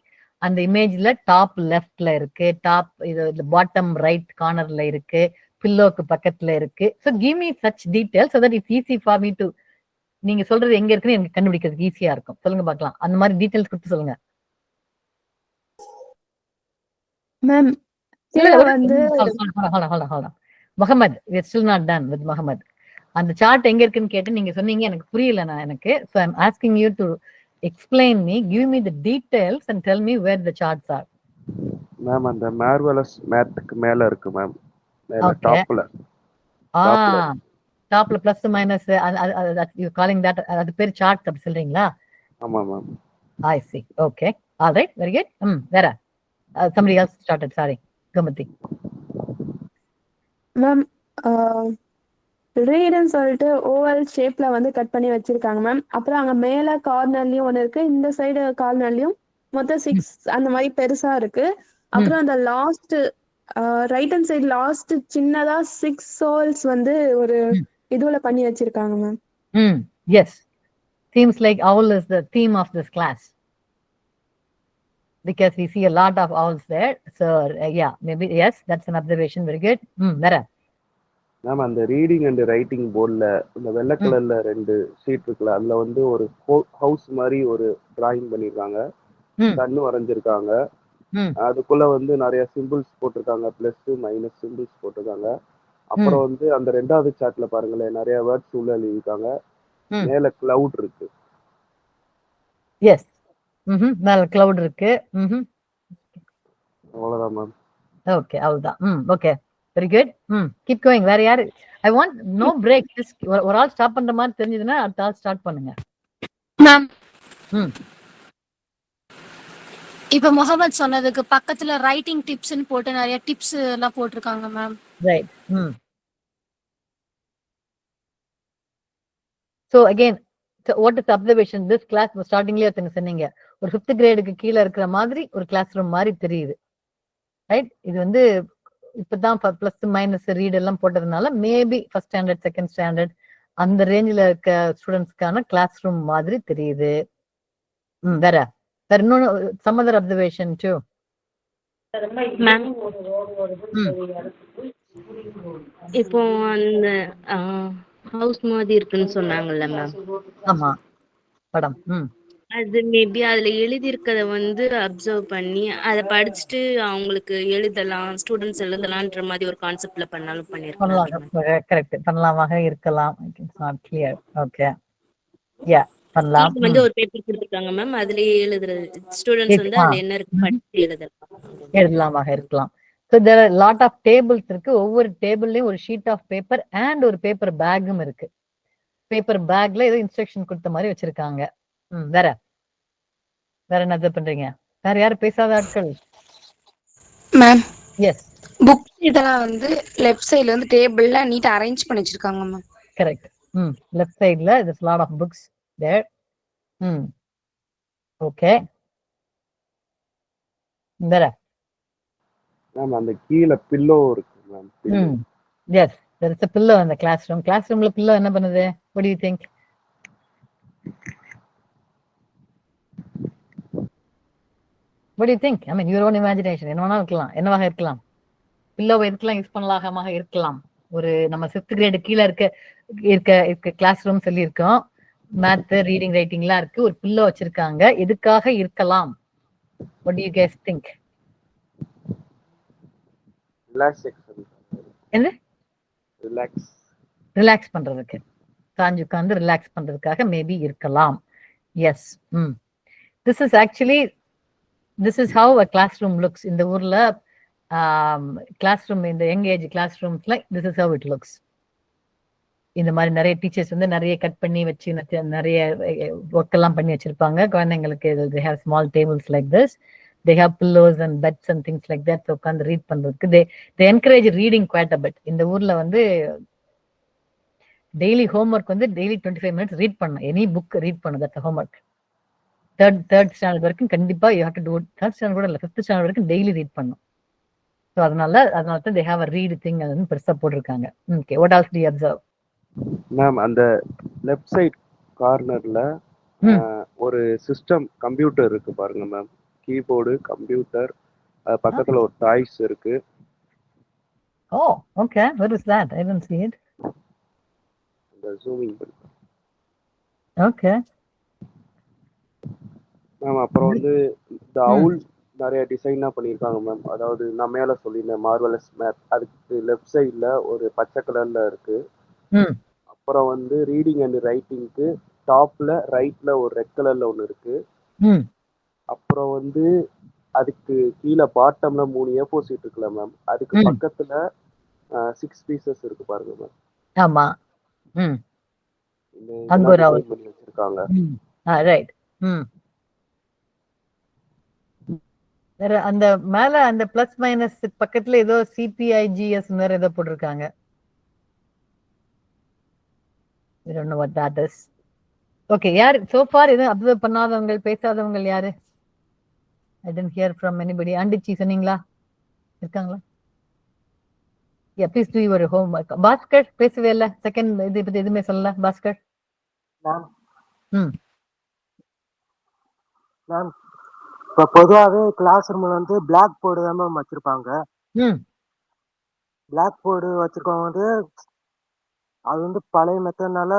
அந்த இமேஜ்ல டாப் லெஃப்ட்ல இருக்கு, டாப் இது பாட்டம் ரைட் கார்னர்ல இருக்கு, பில்லோக்கு பக்கத்துல இருக்கு. So give me such details so that it's easy for me to நீங்க சொல்றது எங்க இருக்குன்னு எனக்கு கண்டுபிடிக்கிறதுக்கு ஈஸியா இருக்கும். சொல்லுங்க பார்க்கலாம். அந்த மாதிரி டீடைல்ஸ் கொடுத்து சொல்லுங்க. Ma'am Muhammad, we are still not done with Muhammad. அந்த சார்ட் எங்க இருக்குன்னு கேட்டு நீங்க சொன்னீங்க, எனக்கு புரியல எனக்கு. So I'm asking you to explain me, give me the details and tell me where the charts are. Ma'am அந்த மார்வெலஸ் மேத்க்கு மேல இருக்கு மேம். மேல டாப்ல. டாப்ல plus minus you calling that அது பேர் சார்ட் அப்படி சொல்றீங்களா? ஆமா ma'am. I see. Okay. All right. Very good. வேற somebody else started. Sorry. Gomati. Ma'am ரீடுன்னு சொல்லிட்டு ஓவல் ஷேப்ல வந்து கட் பண்ணி வச்சிருக்காங்க மேம். அப்புறம் அங்க மேல கார்னர்லயும் ஒண்ணு இருக்கு, இந்த சைடு கார்னர்லயும் மொத்தம் 6 அந்த மாதிரி பெருசா இருக்கு. அப்புறம் அந்த last right hand side last சின்னதா 6 சோல்ஸ் வந்து ஒரு இதுல பண்ணி வச்சிருக்காங்க ma'am. Yes. Seems like owl is the theme of this class because we see a lot of owls there. So yeah, maybe yes, that's an observation. Very good. வேற மேம் அந்த ரீடிங் அண்ட் ரைட்டிங் போர்டில் இந்த வெள்ளை கலர்ல 2 ஷீட் இருக்குல்ல, அதுல வந்து ஒரு ஹவுஸ் மாதிரி ஒரு டிராயிங் பண்ணிருக்காங்க, கண்ணு வரைஞ்சிருக்காங்க. அதுக்குள்ள வந்து நிறைய சிம்பிள்ஸ் போட்டிருக்காங்க, பிளஸ் மைனஸ் சிம்பிள்ஸ் போட்டிருக்காங்க. அப்புறம் வந்து அந்த 2வது சார்ட்ல பாருங்களேன், நிறைய வேர்ட்ஸ் உள்ள எழுதிருக்காங்க. மேல கிளவுட் இருக்கு. எஸ். மேல கிளவுட் இருக்கு. அவ்வளவுதான் மேம். ஓகே, அவ்வளவுதான். Okay, very good. Keep going. வேற யாரு? I want no break. ஒரு ஆள் ஸ்டாப் பண்ற மாதிரி தெரிஞ்சதுன்னா அடுத்த ஆள் ஸ்டார்ட் பண்ணுங்க. மேம் இப்ப முகமது சொன்னதுக்கு பக்கத்துல ரைட்டிங் டிப்ஸ்னு போட்டு நிறைய டிப்ஸ் எல்லாம் போட்டிருக்காங்க ma'am. Right. So again, what is the observation? This class was startingly சொன்னீங்க, ஒரு 5th கிரேடுக்கு கீழே இருக்கிற மாதிரி ஒரு கிளாஸ் ரூம் மாதிரி தெரியுது. ரைட்? இது வந்து இப்பதான் பிளஸ் மைனஸ் ரீட் எல்லாம் போட்டதுனால maybe first standard second standard அந்த ரேஞ்சில் இருக்க ஸ்டூடெண்ட்ஸ்க்கான கிளாஸ் ரூம் மாதிரி தெரியுது. வேற இன்னொன்னு some other observation too. Ma'am இப்போ அந்த ஹவுஸ் மாதிரி இருக்குன்னு சொன்னாங்கல்ல மேம். ஆமா, படம். அது மேபி அதுல எழுதி இருக்கத வந்து அப்சர்வ் பண்ணி அதை படிச்சுட்டு அவங்களுக்கு எழுதலாம், ஸ்டூடெண்ட்ஸ் எழுதலாம்ன்ற மாதிரி ஒரு கான்செப்ட்ல பண்ணாலும் பண்ணிருக்கலாம். கரெக்ட், பண்ணலாமாக இருக்கலாம். It's not clear. ஓகே, யா பண்ணலாம். வந்து ஒரு பேப்பர் கொடுத்திருக்காங்க மேம், அதுலயே எழுதுறது, ஸ்டூடெண்ட்ஸ் வந்து அதுல என்ன இருக்கு படிச்சு எழுதலாமாக இருக்கலாம். So there are lot of tables இருக்கு. ஒவ்வொரு டேபிள்லயும் ஒரு ஷீட் ஆஃப் பேப்பர் அண்ட் ஒரு பேப்பர் பேக்கும் இருக்கு. பேப்பர் பேக்ல ஏதோ இன்ஸ்ட்ரக்ஷன் கொடுத்த மாதிரி வச்சிருக்காங்க. வேற என்ன பண்றீங்க? வேற யாரும் பேசாத ஆட்கள்? Ma'am yes. புக் இதெல்லாம் வந்து லெஃப்ட் சைடுல வந்து டேபிள்ல நீட்டா அரேஞ்ச் பண்ணி வச்சிருக்காங்க ma'am. correct. Left side la there's a lot of books there. Okay. Vera. Ma'am அந்த கீழே பில்லோ இருக்கு ma'am. Yes, there is a pillow in the classroom. Classroomல pillow என்ன பண்ணுது? What do you think? What do you think? I mean, your own imagination. என்னவா இருக்கலாம்? என்னவாக இருக்கலாம்? பில்லோ எதுக்கெல்லாம் யூஸ் பண்ணலாகமாக இருக்கலாம்? ஒரு நம்ம 5th கிரேட் கீழே இருக்க கிளாஸ் ரூம் சொல்லி இருக்கோம். மேத், ரீடிங், ரைட்டிங்லாம் இருக்கு. ஒரு பில்லோ வச்சிருக்காங்க. எதுக்காக இருக்கலாம்? What do you guys think? என்ன? ரிலாக்ஸ் பண்றதுக்கு. சாஞ்சு உட்கார்ந்து ரிலாக்ஸ் பண்றதுக்காக மேபி இருக்கலாம். S. This is how a classroom looks. இந்த ஊர்ல classroom in the young age classrooms like this is how it looks. இந்த மாதிரி நிறைய டீச்சர்ஸ் வந்து நிறைய கட் பண்ணி வச்சு நிறைய ஒர்க் எல்லாம் பண்ணி வச்சிருப்பாங்க குழந்தைங்களுக்கு. they have small tables like this. They have pillows and beds and things like that. So உட்கார்ந்து ரீட் பண்றதுக்கு they encourage reading quite a bit. இந்த ஊர்ல வந்து டெய்லி ஹோம்ஒர்க் வந்து டெய்லி 25 minutes ரீட் பண்ணணும். எனி புக் ரீட் பண்ணணும். That's homework. தேர்ட் ஸ்டாண்டர்ட் வரைக்கும் கண்டிப்பா you have to do. Third standard கூட இல்லை, 5th ஸ்டாண்டர்ட் வரைக்கும் டெய்லி ரீட் பண்ணணும். ஸோ அதனால தான் they have a read thing அது வந்து பெருசா போட்டிருக்காங்க. Okay, what else do you observe? Ma'am அந்த லெஃப்ட் சைட் கார்னர்ல ஒரு சிஸ்டம் கம்ப்யூட்டர் இருக்கு பாருங்க மேம். கீபோர்டு, கம்ப்யூட்டர், பக்கத்துல ஒரு டாய்ஸ் இருக்கு. Oh, okay. Where is that? I didn't see it. இந்த ஜூமிங் பண்ணி. Okay. மேம் அப்புறம் வந்து இந்த அவுல் நிறைய டிசைனா பண்ணியிருக்காங்க மேம். அதாவது நான் மேல சொல்லியிருந்தேன் மார்வலஸ் மேப், அதுக்கு லெஃப்ட் சைட்ல ஒரு பச்சை கலர்ல இருக்கு. அப்புறம் வந்து ரீடிங் அண்ட் ரைட்டிங்க்கு டாப்ல ரைட்ல ஒரு ரெட் கலர்ல ஒன்று இருக்கு. அப்புறம் வந்து அதுக்கு கீழே பாட்டம்ல 3 A4 சீட் இருக்குல்ல மேம், அதுக்கு பக்கத்துல 6 பீசஸ் இருக்கு பாருங்க மேம். ஆமா. அங்க ஒரு அவுல் பண்ணி வச்சிருக்காங்க. ரைட். வேற அந்த மேல அந்த பிளஸ் மைனஸ் பக்கத்துல ஏதோ CPIGS வேற ஏதோ போட்டிருக்காங்க. I don't know what that is. Okay, யார் so far எதுவும் அப்சர்வ் பண்ணாதவங்க பேசாதவங்க யாரு? I didn't hear from anybody. ஆண்டிச்சி சொன்னீங்களா? இருக்காங்களா? Yeah, please do your homework. Bhaskar பேசவே இல்ல. செகண்ட் இது பத்தி எதுவுமே சொல்லல பாஸ்கர். மேம் இப்போ பொதுவாகவே கிளாஸ் ரூம்ல வந்து பிளாக் போர்டு தான் மேம் வச்சிருப்பாங்க. பிளாக் போர்டு வச்சிருக்கவங்க வந்து அது வந்து பழைய மெத்தட்னால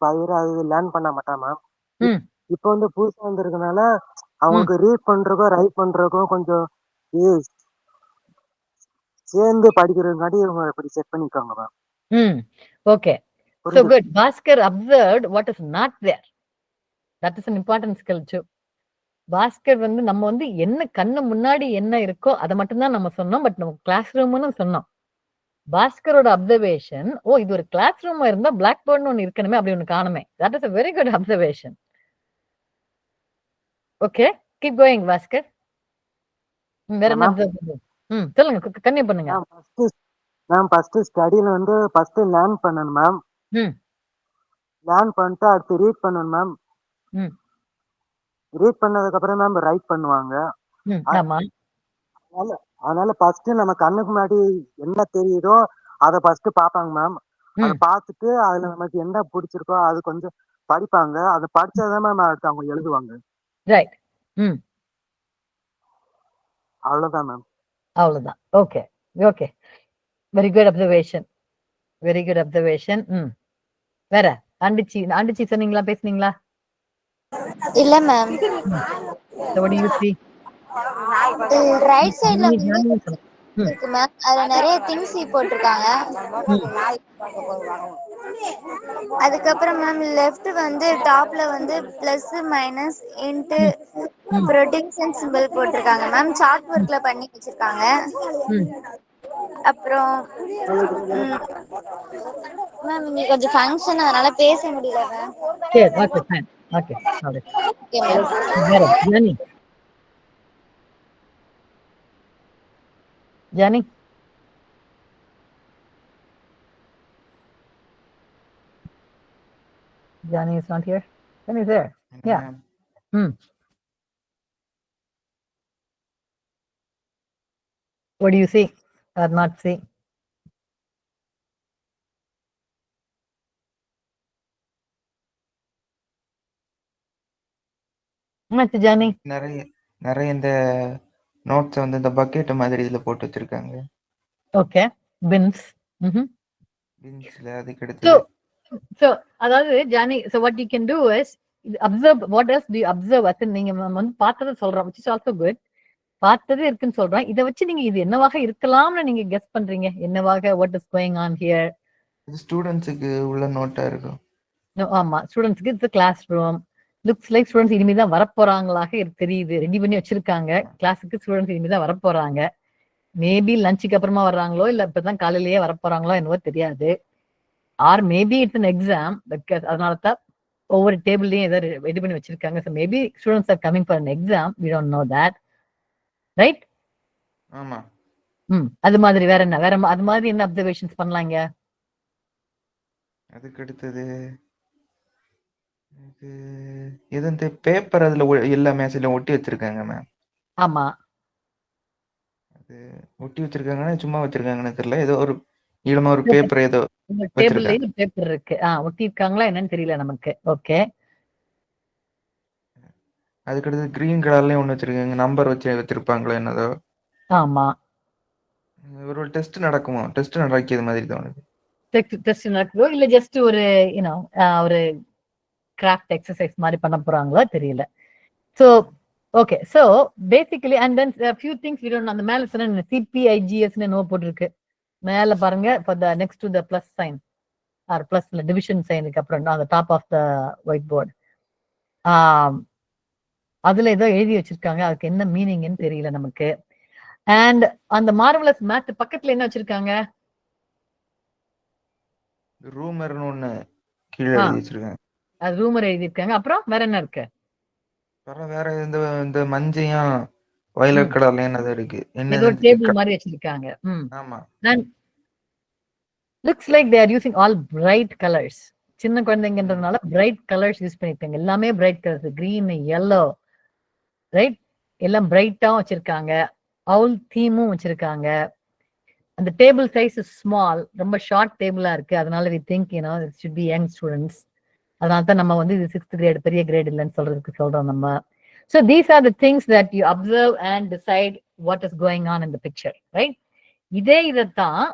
பயிர் அது லேர்ன் பண்ண மாட்டான் மேம். இப்போ வந்து புதுசாக வந்திருக்கனால அவங்களுக்கு ரீட் பண்றதுக்கும் ரைட் பண்றதுக்கும் கொஞ்சம் சேர்ந்து படிக்கிறதுக்காண்டி இவங்க இப்படி செட் பண்ணிருக்காங்க ma'am. Okay. So good. Bhaskar observed what is not there. That is an important skill too. Bhaskar வந்து நம்ம வந்து என்ன கண்ணு முன்னாடி என்ன இருக்கோ அதை மட்டும்தான் நம்ம சொன்னோம். பட் நம்ம கிளாஸ் ரூம்னு சொன்னோம். பாஸ்கரோட அப்சர்வேஷன், ஓ இது ஒரு கிளாஸ் ரூமா இருந்தா பிளாக் போர்ட்னு ஒன்னு இருக்கணுமே, அப்படி ஒன்னு காணுமே. That is a very good observation. Okay, keep going Bhaskar. வேற என்ன அப்சர்வ் பண்ணுங்க? சொல்லுங்க, கன்னியூ பண்ணுங்க. மேம் ஃபர்ஸ்ட் ஸ்டடில வந்து ஃபர்ஸ்ட் லேர்ன் பண்ணணும் மேம். லேர்ன் பண்ணிட்டு அடுத்து ரீட் பண்ணணும் மேம். ரீட் பண்ணதுக்கு அப்புறம் மேம் ரைட் பண்ணுவாங்க. அதனால ஃபர்ஸ்ட் நம்ம கண்ணுக்கு முன்னாடி என்ன தெரியுதோ அதை ஃபர்ஸ்ட் பாப்பாங்க மேம். அதை பார்த்துட்டு அதுல நமக்கு என்ன பிடிச்சிருக்கோ அது கொஞ்சம் படிப்பாங்க. அதை படிச்சாதான் மேம் அடுத்து அவங்க எழுதுவாங்க. ரைட். அவ்வளவுதான் மேம். அவ்வளவுதான். Okay okay, very good observation, very good observation. வேற ஆண்டிச்சி சொன்னீங்களா, பேசுனீங்களா? இல்ல ma'am. So what do you see? Right சைடுல இருக்கு மேம். அதுல நிறைய திங்ஸ் போட்டிருக்காங்க. அதுக்கப்புறம் மேம் லெஃப்ட் வந்து டாப்ல வந்து plus minus into production simple போட்டிருக்காங்க மேம். சார்ட் ஒர்க்ல பண்ணி வச்சிருக்காங்க. அப்புறம் மேம் இங்க கொஞ்சம் ஃபங்க்ஷன் அதனால பேச முடியல மேம். சரி, ஓகே ஃபைன். Okay sorry. வேற Johnny Johnny is not here. Johnny is there. Yeah. What do you see or not see? Johnny. நிறைய இந்த நோட்ஸ் வந்து இந்த பக்கெட் மாதிரி இதுல போட்டு வச்சிருக்காங்க. Okay, pins. பின்ஸ்ல அதுக்கு அடுத்து so அதாவது Johnny, so what you can do is observe. What else do you observe? as நீங்க வந்து பார்த்தத சொல்றோம், which is also good. பார்த்தது இருக்குன்னு சொல்றோம். இத வச்சு நீங்க இது என்னவாக இருக்கலாம்னு நீங்க கெஸ் பண்றீங்க? என்னவாக, what is going on here? ஸ்டூடண்ட்ஸ்க்கு உள்ள நோட்டா இருக்கும். ஆமா, ஸ்டூடண்ட்ஸ்க்கு it's a classroom. looks like students இனிமே தான் வரப்போறாங்களாக தெரியுது. ரெடி பண்ணி வச்சிருக்காங்க. கிளாஸுக்கு ஸ்டூடண்ட்ஸ் இனிமே தான் வரப்போறாங்க. மேபி லஞ்சுக்கு அப்புறமா வர்றாங்களோ இல்ல இப்பதான் காலையிலேயே வரப்போறாங்களோ என்னவோ தெரியாது. Or maybe it's an exam. அதனால தான் ஒவ்வொரு டேபிள்லயும் ஏதோ ரெடி பண்ணி வச்சிருக்காங்க. So maybe students are coming for an exam. we don't know that. Right? ஆமா. அது மாதிரி வேற என்ன, வேற அது மாதிரி என்ன அப்சர்வேஷன்ஸ் பண்ணலாங்க? அதுக்கு அடுத்தது இது இந்த பேப்பர் அதுல எல்லா மேட்ச்ல ஒட்டி வச்சிருக்காங்க மேம். ஆமா, அது ஒட்டி வச்சிருக்காங்கன்னா சும்மா வச்சிருக்காங்கன்னு தெரியல. ஏதோ ஒரு ஈழமா ஒரு பேப்பர் ஏதோ டேபிள்லயே பேப்பர் இருக்கு. ஒட்டி இருக்காங்களா என்னன்னு தெரியல நமக்கு. ஓகே, அதுக்கு அடுத்து கிரீன் கலர்லயும் ஒண்ணு வச்சிருக்காங்க. நம்பர் வச்சு வச்சிருப்பாங்களோ என்னதோ. ஆமா, ஒரு டெஸ்ட் நடக்குமோ, டெஸ்ட் நடக்கியது மாதிரி தோணுது. டெஸ்ட் நடக்குதோ இல்ல ஜஸ்ட் ஒரு ஒரு கிராஃப்ட் எக்ஸசைஸ் மாதிரி பண்ண போறாங்களோ தெரியல. So okay, so basically and then few things we don't know. அந்த மேல சொன்ன CPIGS னு நோ போட்டுருக்கு. மேல பாருங்க, for the next to the plus sign or plus division சைனுக்கு அப்புறம் அந்த top of the whiteboard அதுல ஏதோ எழுதி வச்சிருக்காங்க. அதுக்கு என்ன மீனிங்னு தெரியல நமக்கு. அண்ட் அந்த மார்வலஸ் மேத் பக்கத்துல என்ன வச்சிருக்காங்க? ரூமர்னு ஒண்ணு கீழே எழுதி வச்சிருக்காங்க. அது ரூமர் எழுதி இருக்காங்க. அப்புறம் வேற என்ன இருக்கு? வேற இந்த மஞ்சையும் வயலட் கலர்ல என்னது இருக்கு? ஏதோ டேபிள் மாதிரி வச்சிருக்காங்க. ஆமா. looks like they are using all bright colors. சின்ன குழந்தைங்கன்றதுனால bright colors யூஸ் பண்ணிருக்காங்க. எல்லாமே bright colors, green, yellow, right? எல்லாம் பிரைட்டாவும் வச்சிருக்காங்க. அவுல் தீமும் வச்சிருக்காங்க. அந்த டேபிள் சைஸ் ஸ்மால், ரொம்ப ஷார்ட் டேபிளா இருக்கு. அதனால we think it should be young students. அதனால தான் நம்ம வந்து இது 6th grade பெரிய கிரேட் இல்லைன்னு சொல்றோம் நம்ம. So these are the things that you observe and decide what is going on in the picture, right? இதைத்தான்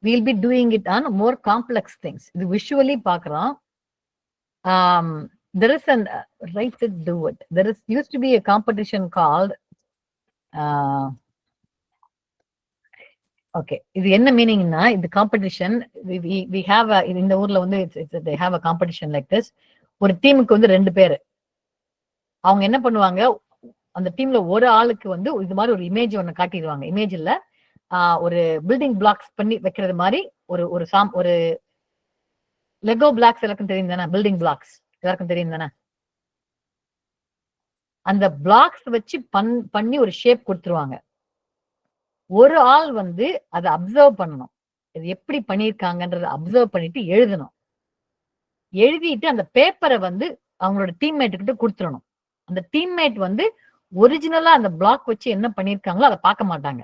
we'll be doing it on more complex things. இது visually பார்க்கலாம். There is an write it, do it. There used to be a competition called okay, இது என்ன மீனிங்னா, இந்த காம்படிஷன் we have இந்த ஊர்ல வந்து they have a competition like this. ஒரு டீமுக்கு வந்து 2 பேர். அவங்க என்ன பண்ணுவாங்க, அந்த டீம்ல ஒரு ஆளுக்கு வந்து இது மாதிரி ஒரு இமேஜ் ஒன்னு காட்டிடுவாங்க. இமேஜ்ல ஒரு பில்டிங் பிளாக்ஸ் பண்ணி வைக்கிறது மாதிரி ஒரு லெகோ பிளாக்ஸ் எல்லாருக்கும் தெரியும் தானே? பில்டிங் பிளாக்ஸ் எல்லாருக்கும் தெரியும் தானே? அந்த பிளாக்ஸ் வச்சு பண்ணி ஒரு ஷேப் கொடுத்துருவாங்க. ஒரு ஆள் வந்து அதை அப்சர்வ் பண்ணணும். இது எப்படி பண்ணியிருக்காங்கன்றத அப்சர்வ் பண்ணிட்டு எழுதணும். எழுதிட்டு அந்த பேப்பரை வந்து அவங்களோட டீம்மேட் கிட்ட கொடுத்துடணும். அந்த டீம்மேட் வந்து ஒரிஜினலா அந்த பிளாக் வச்சு என்ன பண்ணிருக்காங்களோ அதை பார்க்க மாட்டாங்க.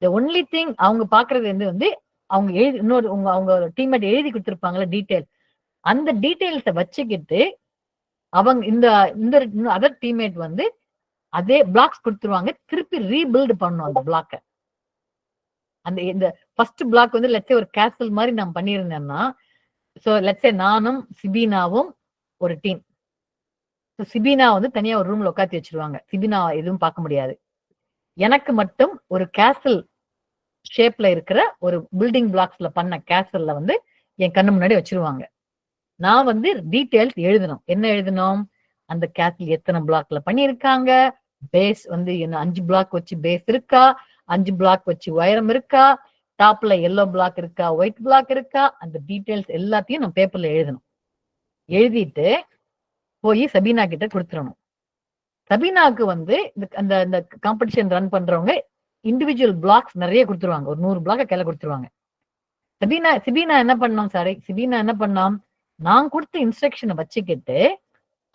the only thing அவங்க பாக்குறது வந்து அவங்க இன்னொரு அவங்க டீம்மேட் எழுதி கொடுத்துருப்பாங்களா டீடைல், அந்த டீடைல்ஸை வச்சுக்கிட்டு அவங்க இந்த அதர் டீம்மேட் வந்து அதே பிளாக்ஸ் கொடுத்துருவாங்க. திருப்பி ரீபில்ட் பண்ணணும் அந்த பிளாக்கை. அந்த இந்த ஃபர்ஸ்ட் பிளாக் வந்து லெட்ஸே ஒரு கேசல் மாதிரி நான் பண்ணியிருந்தேன்னா, ஸோ லெட்ஸே நானும் சிபீனாவும் ஒரு டீம். ஸோ சிபீனா வந்து தனியா ஒரு ரூம்ல உட்காந்து வச்சிருவாங்க. சிபீனா எதுவும் பார்க்க முடியாது. எனக்கு மட்டும் ஒரு கேசல் ஷேப்ல இருக்கிற ஒரு பில்டிங் பிளாக்ஸ்ல பண்ண கேசல்ல வந்து என் கண்ணு முன்னாடி வச்சிருவாங்க. நான் வந்து டீடைல்ஸ் எழுதணும். என்ன எழுதணும்? அந்த கேசல் எத்தனை பிளாக்ல பண்ணியிருக்காங்க, பேஸ் வந்து என்ன 5 பிளாக் வச்சு பேஸ் இருக்கா, 5 பிளாக் வச்சு உயரம் இருக்கா, டாப்ல எல்லோ பிளாக் இருக்கா, ஒயிட் பிளாக் இருக்கா, அந்த டீடைல்ஸ் எல்லாத்தையும் நான் பேப்பர்ல எழுதணும். எழுதிட்டு போய் சபீனா கிட்ட கொடுத்துடணும். சபீனாவுக்கு வந்து அந்த காம்படிஷன் ரன் பண்றவங்க இண்டிவிஜுவல் பிளாக்ஸ் நிறைய கொடுத்துருவாங்க. ஒரு 100 பிளாக் கையில கொடுத்துருவாங்க. சிபீனா என்ன பண்ணோம்? சிபீனா என்ன பண்ணோம்? நான் கொடுத்த இன்ஸ்ட்ரக்ஷனை வச்சுக்கிட்டு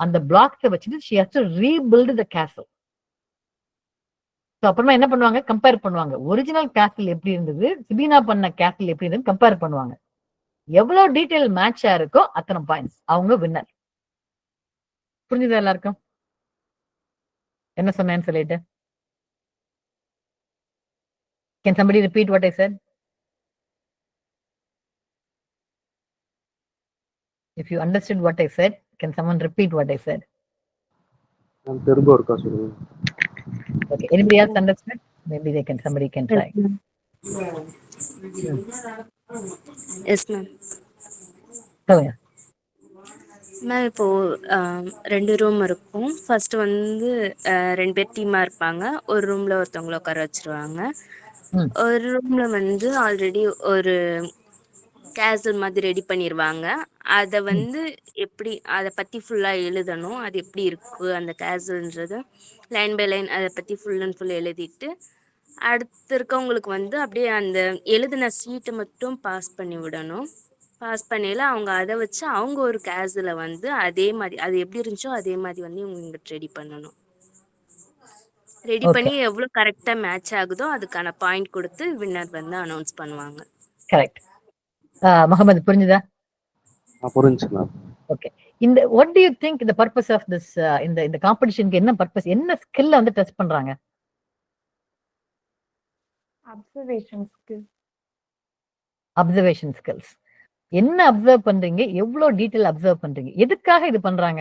அந்த பிளாக்ஸை வச்சுட்டு she has to rebuild the castle. அப்புறமா என்ன பண்ணுவாங்க, கம்பேர் பண்ணுவாங்க. ஒரிஜினல் கேசல் எப்படி இருந்தது, சிபினா பண்ண கேசல் எப்படி இருந்தது கம்பேர் பண்ணுவாங்க. எவ்வளவு டீடைல் மேட்சா இருக்கோ அத்தனை பாயிண்ட்ஸ், அவங்க வின்னர். புரிஞ்சுதா எல்லாருக்கும் என்ன சொன்னேன்னு சொல்லிட்டு? Can somebody repeat what I said? If you understood what I said, can someone repeat what I said? திரும்ப ஒருக்கா சொல்லுங்க. Okay, anybody else understood? Maybe somebody can try. Yes ma'am. சொல்லுங்க. மேம் இப்போ 2 ரூம் இருக்கும். ஃபர்ஸ்ட் வந்து 2 பேர் டீமா இருப்பாங்க. ஒரு ரூம்ல ஒருத்தவங்கள உட்கார வச்சிருவாங்க. ஒரு ரூம்ல வந்து ஆல்ரெடி ஒரு கேசல் மாதிரி ரெடி பண்ணிடுவாங்க. அதை வந்து எப்படி அதை பற்றி ஃபுல்லாக எழுதணும், அது எப்படி இருக்குது அந்த கேசல்ன்றது லைன் பை லைன் அதை பற்றி ஃபுல் அண்ட் ஃபுல் எழுதிட்டு அடுத்து இருக்கவங்களுக்கு வந்து அப்படியே அந்த எழுதின சீட்டை மட்டும் பாஸ் பண்ணி விடணும். பாஸ் பண்ணையில் அவங்க அதை வச்சு அவங்க ஒரு கேஸில் வந்து அதே மாதிரி அது எப்படி இருந்துச்சோ அதே மாதிரி வந்து இவங்க ரெடி பண்ணணும். ரெடி பண்ணி எவ்வளோ கரெக்டாக மேட்ச் ஆகுதோ அதுக்கான பாயிண்ட் கொடுத்து வின்னர் வந்து அனௌன்ஸ் பண்ணுவாங்க. கரெக்ட். முகமது புரிஞ்சுதா? புரிஞ்சுச்சு மேம். ஓகே. இந்த what do you think the purpose of this இந்த காம்படிஷனுக்கு என்ன பர்பஸ், என்ன ஸ்கில்ல வந்து டெஸ்ட் பண்றாங்க? Observation skills. என்ன அப்சர்வ் பண்றீங்க, எவ்வளவு டீடைல் அப்சர்வ் பண்றீங்க, எதுக்காக இது பண்றாங்க?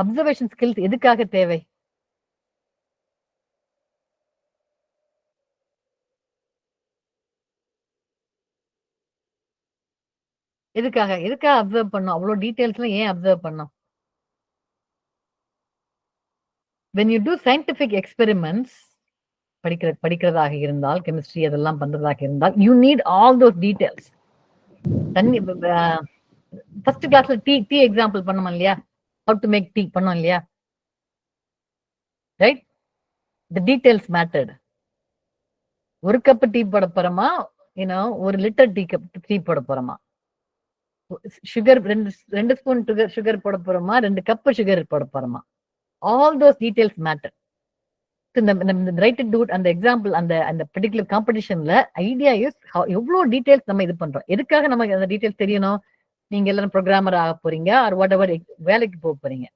அப்சர்வேஷன் ஸ்கில்ஸ் எதுக்காக தேவை? எதுக்காக அப்சர்வ் பண்ணும்? அவ்வளவு டீடைல்ஸ்ல ஏன் அப்சர்வ் பண்ணும்? when you do scientific experiments, படிக்கிறதாக இருந்தால், கெமிஸ்ட்ரி அதெல்லாம் பண்றதாக இருந்தால், you need all those details. தண்ணி ஃபர்ஸ்ட் கிளாஸ்ல டீ எக்ஸாம்பிள் பண்ணோம் இல்லையா, how to make tea பண்ணோம் இல்லையா, ரைட்? the details mattered. ஒரு கப் டீ போட போறோமா, ஒரு லிட்டர் டீ போட போறோமா, சுகர் 2 ஸ்பூன் சுகர் போட போறோமா, 2 கப் சுகர் போட போறோமா, all those details matter. இந்த ரைட் டு அந்த எக்ஸாம்பிள் அந்த பர்டிகுலர் காம்படிஷன்ல ஐடியா இஸ் எவ்வளவு டீடைல்ஸ் நம்ம இது பண்றோம். எதுக்காக நமக்கு அந்த டீடைல்ஸ் தெரியணும்? நீங்க எல்லாரும் ப்ரோக்ராமர் ஆக போறீங்க, ஆர் வாட் எவர் வேலைக்கு போக போறீங்க.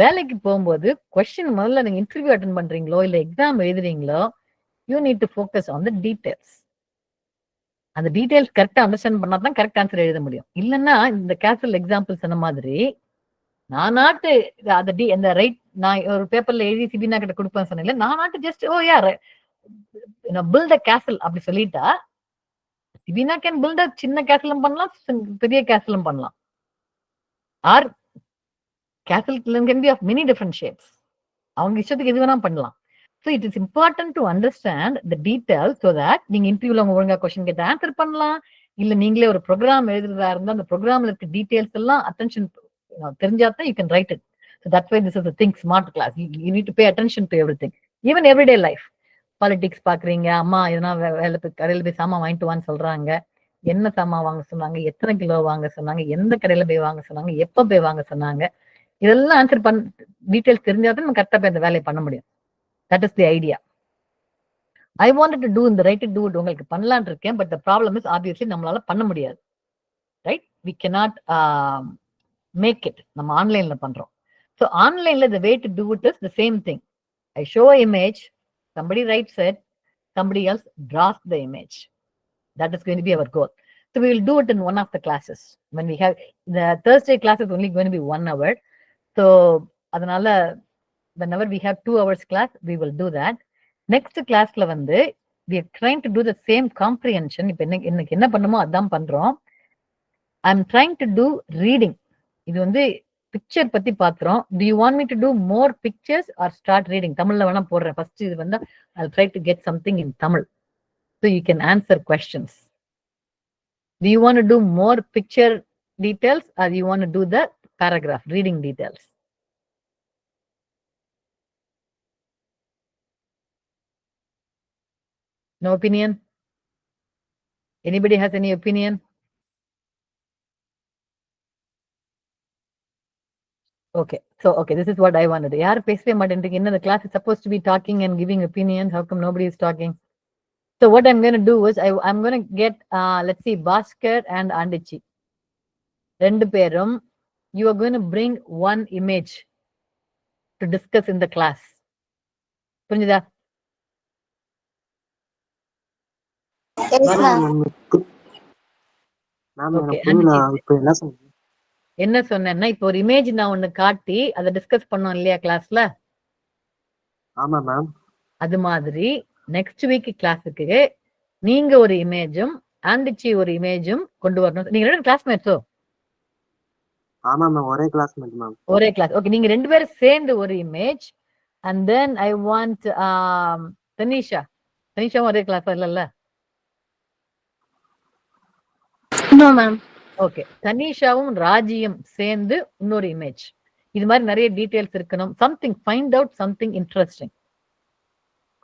வேலைக்கு போகும்போது கொஸ்டின் முதல்ல நீங்க இன்டர்வியூ அட்டென்ட் பண்றீங்களோ இல்ல எக்ஸாம் எழுதுறீங்களோ, you need to focus on the details. அந்த டீடைல்ஸ் கரெக்டா அண்டர்ஸ்டாண்ட் பண்ணா தான் கரெக்ட் ஆன்சர் எழுத முடியும். இல்லைன்னா இந்த கேசல் எக்ஸாம்பிள் சொன்ன மாதிரி நானாட்டு அந்த ரைட் நான் ஒரு பேப்பர்ல எழுதி சிபினா கிட்ட கொடுப்பேன் சொன்னேன்ல, நானாட்டு ஜஸ்ட் பில்ட் அ கேசல் அப்படி சொல்லிட்டா, சிபினா கேன் பில்ட் அ சின்ன கேசலும் பண்ணலாம், பெரிய கேசலும் பண்ணலாம். Or castle can be of many different shapes. அவங்க இஷ்டத்துக்கு எது வேணா பண்ணலாம். So it is important to understand the detail so that நீங்க இன்டர்வியூல அவங்க ஒழுங்கா கொஸ்டின் கேட்டு ஆன்சர் பண்ணலாம். இல்ல நீங்களே ஒரு ப்ரோக்ராம் எழுதுறதா இருந்தா அந்த ப்ரோக்ராம்ல இருக்க டீடைல்ஸ் எல்லாம் அட்டென்ஷன் தெரிஞ்சாதான் you can write it. So that's why this is a think smart class. You need to pay attention to everything, even everyday life. Politics பாக்குறீங்க, அம்மா எதனா கடையில போய் சாமான் வாங்கிட்டு வான்னு சொல்றாங்க, என்ன சாமான் வாங்க சொன்னாங்க, எத்தனை கிலோ வாங்க சொன்னாங்க, எந்த கடையில போய் வாங்க சொன்னாங்க, எப்ப போய் வாங்க சொன்னாங்க, இதெல்லாம் ஆன்சர் டீடைல்ஸ் தெரிஞ்சாதான் நம்ம கரெக்டா போய் அந்த வேலையை பண்ண முடியும். That is the idea. I wanted to do இந்த ரைட் டு டூ இட் உங்களுக்கு பண்ணலான் இருக்கேன். But the problem is obviously நம்மளால பண்ண முடியாது, right? We cannot make it. நம்ம ஆன்லைன்ல பண்றோம். So ஆன்லைன்ல the way to do it is the same thing. I show an image, somebody writes it, somebody else draws the image. That is going to be our goal. So we will do it in one of the classes. When we have the Thursday class is only going to be 1 hour. So அதனால whenever we have 2 hours class, we will do that. Next classல வந்து we are trying to do the same comprehension. இப்ப இன்னைக்கு என்ன பண்ணுமோ அதான் பண்றோம். I am trying to do reading. இது வந்து பிக்சர் பத்தி பாக்குறோம். Do you want me to do more pictures or start reading? தமிழ்ல வேணா போடுறேன். ஃபர்ஸ்ட் இது வந்து I'll try to get something in Tamil so you can answer questions. Do you want to do more picture details or you want to do the paragraph reading details? No opinion? Anybody has any opinion? Okay. So, okay, this is what I wanted. யார் பேசவே மாட்டேன்றீங்க? என்ன the class is supposed to be talking and giving opinions. How come nobody is talking? So what I'm going to do is I'm going to get, let's see, Bhaskar and Andichi. ரெண்டு பேரும், you are going to bring one image to discuss in the class. புரிஞ்சுதா? Yes, ma'am. Okay, இப்போ என்ன சொல்றீங்க? என்ன சொன்னேன்னா, இப்போ ஒரு இமேஜ் நான் ஒண்ணு காட்டி அதை டிஸ்கஸ் பண்ணோம் இல்லையா கிளாஸ்ல? ஆமா மேம். அது மாதிரி நெக்ஸ்ட் வீக் கிளாஸுக்கு நீங்க ஒரு இமேஜும் ஆண்டிச்சி ஒரு இமேஜும் கொண்டு வரணும். நீங்க ரெண்டு கிளாஸ்மேட்ஸோ? ஆமா மேம், ஒரே கிளாஸ்மேட் மேம். ஒரே கிளாஸ். ஓகே, நீங்க ரெண்டு பேரும் சேர்ந்து ஒரு image. And then I want Tanisha. தனிஷாவும் ஒரே கிளாஸ் இல்லல்ல? No ma'am. ஓகே, தனிஷாவும் ராஜியும் சேர்ந்து இன்னொரு இமேஜ். இது மாதிரி நிறைய டீடைல்ஸ் இருக்கணும். Something find out something interesting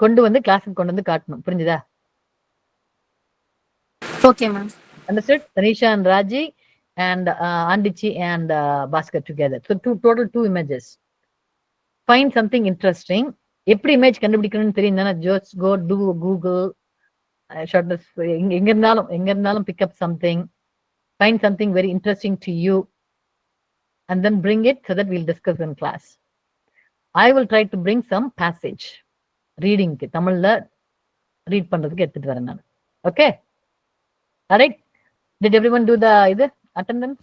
கொண்டு வந்து கிளாஸுக்கு கொண்டு வந்து காட்டணும். புரிஞ்சுதா? Okay ma'am. Understood? Tanisha and Raji and Andichi and Bhaskar together. So total 2 images. Find something interesting. எப்படி இமேஜ் கண்டுபிடிக்கணும்னு தெரியும். Just go do Google. எங்க இருந்தாலும் pick up something. Find something very interesting to you and then bring it so that we'll discuss in class. I will try to bring some passage. Reading தமிழ்ல ரீட் பண்றதுக்கு எடுத்துட்டு வரேன் நான். Okay? All right? Did everyone do the attendance?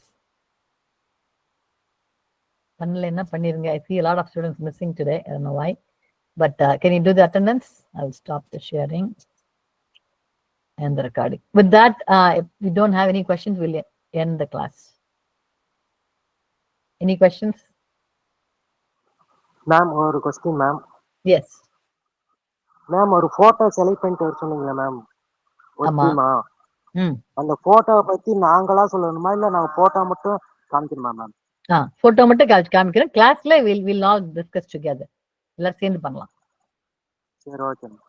பண்ணல என்ன பண்ணிருங்க. I see a lot of students missing today. I don't know why. But can you do the attendance? I will stop the sharing and the recording. With that, if we don't have any questions, we'll end the class. Any questions? Ma'am ஒரு क्वेश्चन மேம். Yes. மேம் ஒரு போட்டோ செலக்ட் பண்ணிட்டு வர சொன்னீங்களா மேம்? ஆமா. அந்த போட்டோவை பத்தி நாங்களா சொல்லணுமா இல்ல நாங்க போட்டோ மட்டும் காமிக்கணுமா மேம்? போட்டோ மட்டும் காமிக்கிறேன். கிளாஸ்ல we'll all discuss together. எல்லாரும் சேர்ந்து பண்ணலாம். சரி, okay ma'am.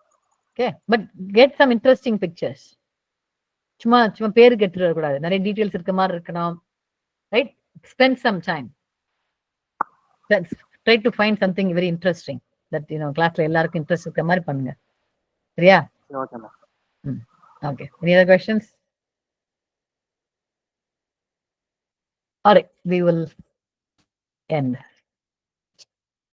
Okay, but get some interesting pictures. சும்மா பேரு கெட்டுற கூடாது. நிறைய டீடைல்ஸ் இருக்க மாதிரி இருக்கணும். Right? Spend some time. Try to find something very interesting that classல எல்லாருக்கும் இன்ட்ரெஸ்ட் இருக்க மாதிரி பண்ணுங்க. சரியா? Okay ma'am. Okay. Any other questions? All right, we will end.